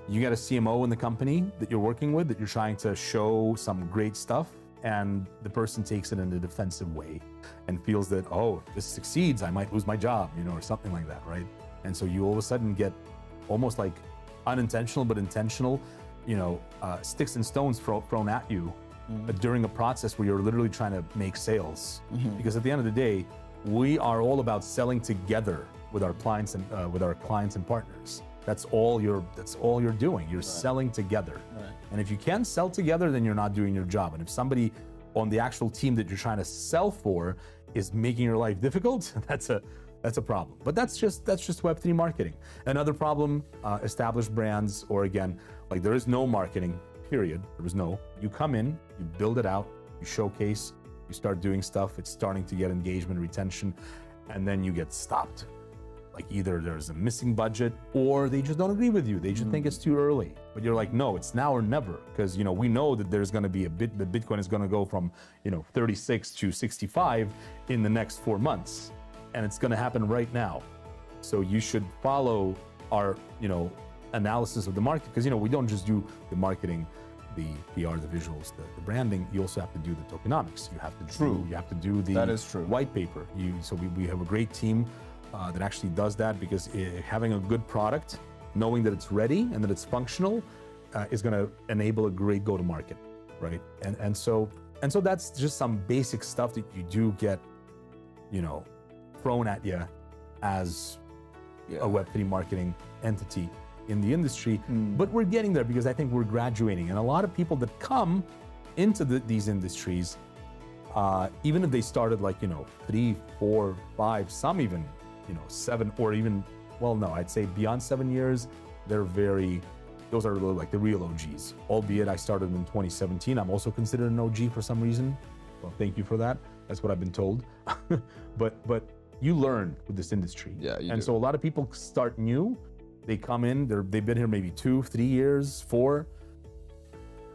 you get a CMO in the company that you're working with, that you're trying to show some great stuff, and the person takes it in a defensive way and feels that, oh, if this succeeds, I might lose my job, you know, or something like that, right? And so you all of a sudden get almost like unintentional but intentional, you know, sticks and stones thrown at you during a process where you're literally trying to make sales. Because at the end of the day, we are all about selling together with our clients and partners. That's all you're doing. You're selling together. And if you can't sell together, then you're not doing your job. And if somebody on the actual team that you're trying to sell for is making your life difficult, that's a problem. But that's just Web3 marketing. Another problem, established brands, or again, like there is no marketing, period. There was no. You come in, you build it out, you showcase, you start doing stuff, it's starting to get engagement, retention, and then you get stopped. Like either there's a missing budget or they just don't agree with you. They just think it's too early. But you're like, no, it's now or never. Because, you know, we know that there's going to be the Bitcoin is going to go from, you know, 36 to 65 in the next 4 months. And it's going to happen right now. So you should follow our, you know, analysis of the market. Because, you know, we don't just do the marketing, the PR, the visuals, the branding. You also have to do the tokenomics. You have to do the white paper. So we have a great team that actually does that, because having a good product, knowing that it's ready and that it's functional, is going to enable a great go-to-market, right? And so that's just some basic stuff that you do get, you know, thrown at you as a Web3 marketing entity in the industry. But we're getting there, because I think we're graduating, and a lot of people that come into these industries, even if they started like, you know, 3, 4, 5, some even, you know, 7, or even, well, no, I'd say beyond 7 years, those are like the real OGs. Albeit I started in 2017, I'm also considered an OG for some reason. Well, thank you for that. That's what I've been told. But you learn with this industry. Yeah, you and do. so a lot of people start new. They come in, they've been here maybe 2, 3 years, 4,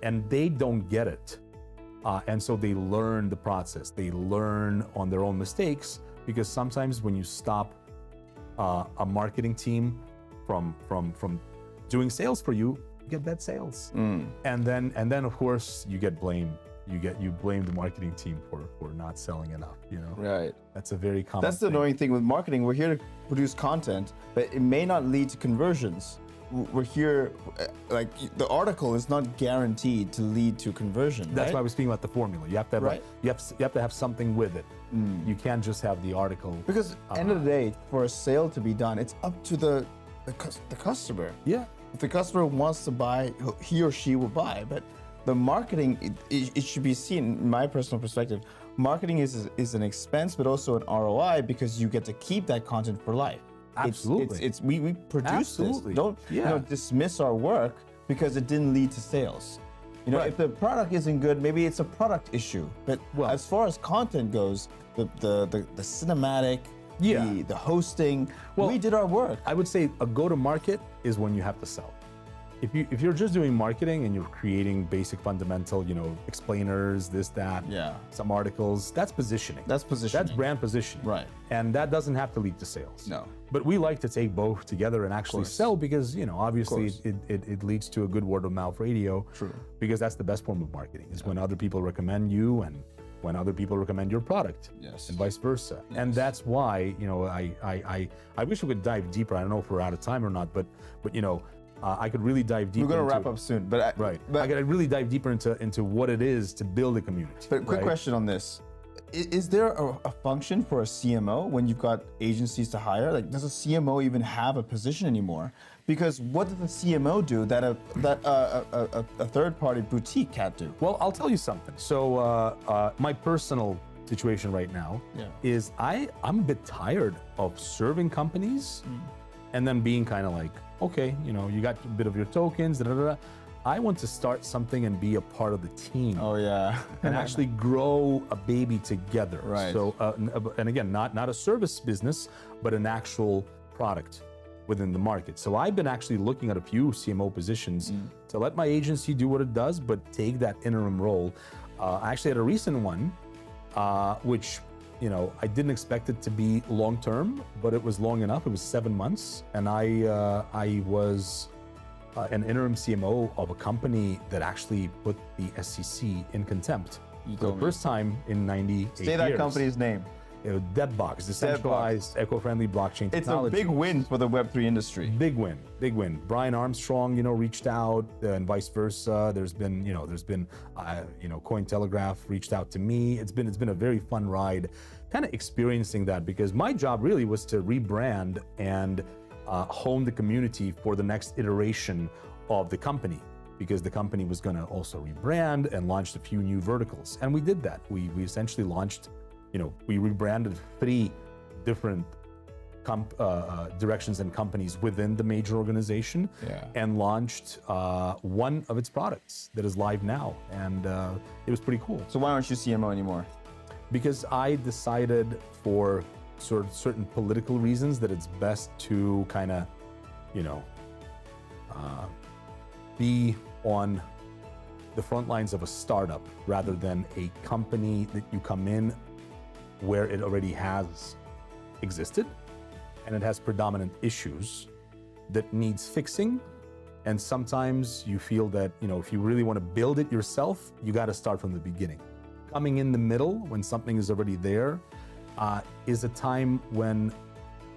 and they don't get it. And so they learn the process. They learn on their own mistakes, because sometimes when you stop a marketing team from doing sales for you, you get bad sales. And then of course you get blamed. You blame the marketing team for not selling enough, you know? Right. That's a very common That's the thing. annoying thing with marketing. We're here to produce content, but it may not lead to conversions. We're here, like, the article is not guaranteed to lead to conversion. That's right? why I was speaking about the formula. You have to have Right. you have to have something with it. You can't just have the article. Because end of the day, for a sale to be done, it's up to the customer. Yeah. If the customer wants to buy, he or she will buy. But the marketing, it should be seen, in my personal perspective, marketing is an expense, but also an ROI, because you get to keep that content for life. Absolutely. We produce Absolutely. this. Don't dismiss our work because it didn't lead to sales. You know, Right. if the product isn't good, maybe it's a product issue. But Well- as far as content goes, the cinematic, Yeah. the hosting, Well, we did our work. I would say a go-to-market is when you have to sell. If you're just doing marketing and you're creating basic fundamental, explainers, this, that, Yeah. some articles, that's positioning. That's positioning. That's brand positioning. Right. And that doesn't have to lead to sales. No. But we like to take both together and actually course. sell, because, obviously course. it leads to a good word of mouth radio. True. Because that's the best form of marketing, is when other people recommend you and when other people recommend your product. Yes. And vice versa. And that's why, I wish we could dive deeper. I don't know if we're out of time or not, but I could really dive deeper. We're going to into- wrap up soon. But Right. But, I could really dive deeper into what it is to build a community. but quick right? question on this. Is there a function for a CMO when you've got agencies to hire? Like, does a CMO even have a position anymore? Because what does the CMO do that a third-party boutique can't do? Well, I'll tell you something. So my personal situation right now is I'm a bit tired of serving companies and then being kind of like, okay, you got a bit of your tokens, da, da, da. I want to start something and be a part of the team. Oh yeah. And actually grow a baby together. Right. So, and again, not a service business, but an actual product within the market. So I've been actually looking at a few CMO positions to let my agency do what it does, but take that interim role. I actually had a recent one, which, I didn't expect it to be long-term, but it was long enough. It was 7 months. And I was an interim CMO of a company that actually put the SEC in contempt for the first time in 98 years. Say that company's name. Deadbox, decentralized, eco-friendly blockchain It's technology. a big win for the Web3 industry. Big win, big win. Brian Armstrong, reached out, and vice versa. There's been, Cointelegraph reached out to me. It's been a very fun ride, kind of experiencing that, because my job really was to rebrand and hone the community for the next iteration of the company, because the company was going to also rebrand and launched a few new verticals, and we did that. We essentially launched. We rebranded 3 different directions and companies within the major organization, and launched one of its products that is live now, and it was pretty cool. So why aren't you CMO anymore? Because I decided, for certain political reasons, that it's best to kind of, be on the front lines of a startup rather than a company that you come in where it already has existed and it has predominant issues that needs fixing. And sometimes you feel that, if you really want to build it yourself, you got to start from the beginning. Coming in the middle when something is already there is a time when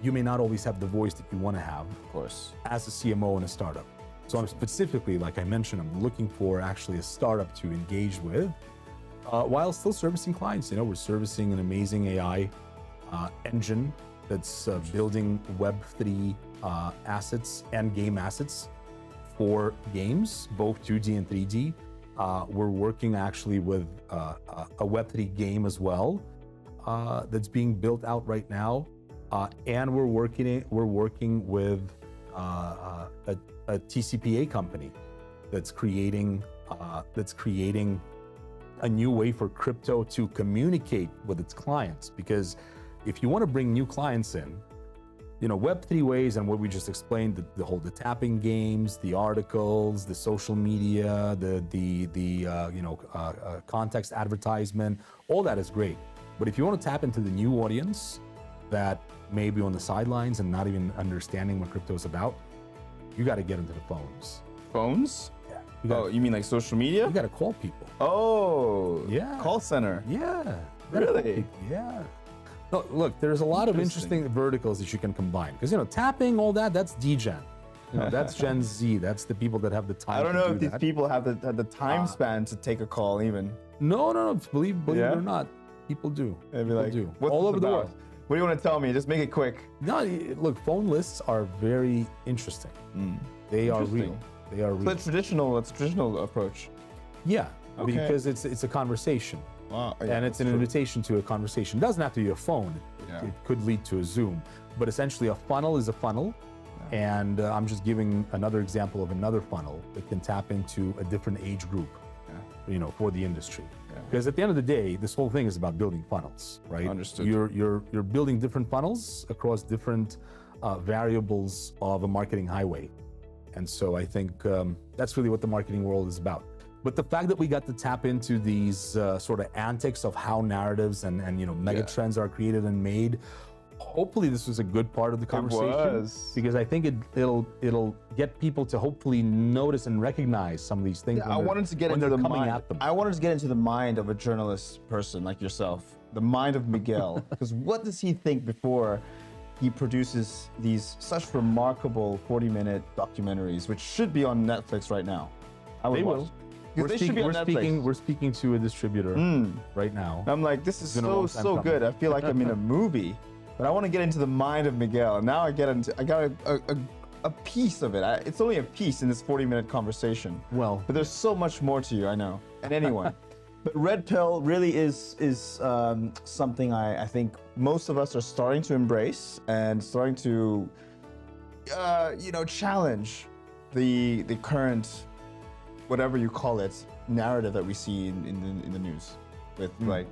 you may not always have the voice that you want to have, Of course. as a CMO in a startup. So I'm specifically, like I mentioned, I'm looking for actually a startup to engage with, while still servicing clients. We're servicing an amazing AI engine that's building Web3 assets and game assets for games, both 2D and 3D. We're working actually with a Web3 game as well that's being built out right now, and we're working with a TCPA company that's creating a new way for crypto to communicate with its clients, because if you want to bring new clients in, Web3 ways and what we just explained, the tapping games, the articles, the social media, the context advertisement, all that is great. But if you want to tap into the new audience that may be on the sidelines and not even understanding what crypto is about, you got to get into the phones. Phones? Yeah. You mean like social media? You got to call people. Oh, yeah. Call center. Yeah. Really? Yeah. Look, there's a lot of interesting verticals that you can combine. Because, tapping, all that, that's degen. That's Gen Z. That's the people that have the time. I don't to know do if these that. people have the time span to take a call even. No. Believe Yeah? it or not, people do. They'd be People like, do. what's All this over the about? world. What do you want to tell me? Just make it quick. No, look, phone lists are very interesting. They are real. They are So real. it's traditional approach. Yeah, Okay. because it's a conversation. Wow. And it's an invitation to a conversation. It doesn't have to be a phone. Yeah. It could lead to a Zoom. But essentially, a funnel is a funnel. And I'm just giving another example of another funnel that can tap into a different age group, for the industry. Because at the end of the day, this whole thing is about building funnels, right? Understood. You're building different funnels across different variables of a marketing highway. And so I think that's really what the marketing world is about. But the fact that we got to tap into these sort of antics of how narratives and mega trends are created and made, hopefully this was a good part of the conversation. was. Because I think it'll get people to hopefully notice and recognize some of these things. I wanted to get into the coming mind. at them. I wanted to get into the mind of a journalist person like yourself, the mind of Miguel. Because what does he think before he produces these such remarkable 40-minute documentaries, which should be on Netflix right now? They will. They should be on Netflix. We're speaking to a distributor right now. I'm like, this is been a long so time coming. good. I feel like I'm in a movie, but I want to get into the mind of Miguel. And now I got a piece of it. It's only a piece in this 40-minute conversation. Well, But there's so much more to you, I know, and anyone. But Red Pill really is something I think most of us are starting to embrace and starting to, challenge the current, whatever you call it, narrative that we see in the news, with like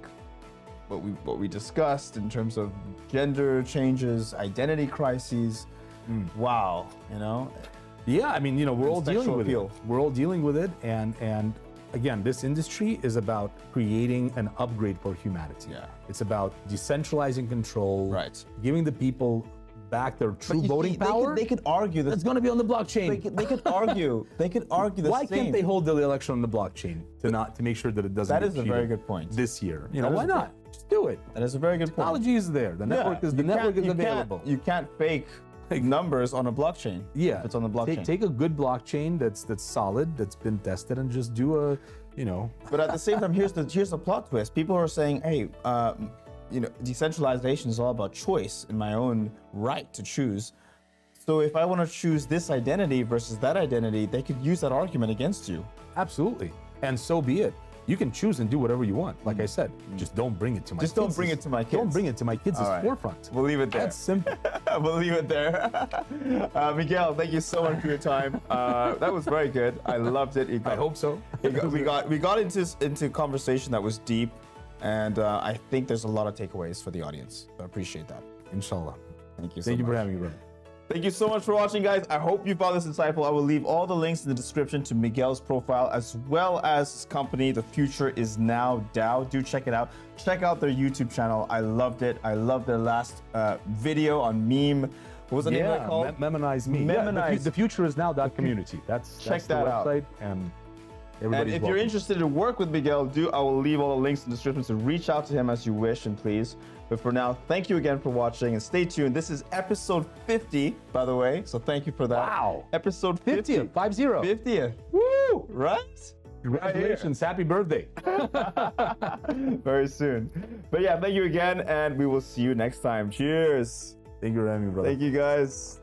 what we discussed in terms of gender changes, identity crises. Wow, yeah, I mean, we're all dealing sexual with appeal. it. We're all dealing with it, and again, this industry is about creating an upgrade for humanity. Yeah. It's about decentralizing control, Right. giving the people back their true voting power. They could argue that That's going to be on the blockchain. they could argue. They could argue the Why same. can't they hold the election on the blockchain to make sure that it doesn't? That get is a very cheated good point. this year. That Why is a not? Just do it. That is a very good point. Technology is there. The network is available. You can't fake numbers on a blockchain. Yeah, if it's on the blockchain. Take a good blockchain that's solid, that's been tested, and just do a, But at the same time, here's the plot twist. People are saying, hey, decentralization is all about choice and my own right to choose. So if I want to choose this identity versus that identity, they could use that argument against you. Absolutely, and so be it. You can choose and do whatever you want. Like I said, just don't bring it to my kids. Just don't bring it to my kids. Don't bring it to my kids' All right. forefront. We'll leave it there. That's simple. We'll leave it there. Miguel, thank you so much for your time. That was very good. I loved it. I hope so. We got into conversation that was deep, and I think there's a lot of takeaways for the audience. So I appreciate that. Inshallah. Thank you so much. Thank you for having me, brother. Thank you so much for watching, guys. I hope you found this insightful. I will leave all the links in the description to Miguel's profile as well as his company, The Future Is Now DAO. Do check it out. Check out their YouTube channel. I loved it. I loved their last video on meme. What was the name of that called? Memonize Me. Memonize. Yeah, the future is now .community. That's Check the that out. website, and And everybody's if you're welcome. interested to work with Miguel, I will leave all the links in the description, so reach out to him as you wish and please. But for now, thank you again for watching and stay tuned. This is episode 50, by the way, so thank you for that. Wow. Episode 50. 50th, 50. 50th. Woo! Right? Congratulations. Happy birthday. Very soon. But yeah, thank you again, and we will see you next time. Cheers. Thank you for having me, brother. Thank you, guys.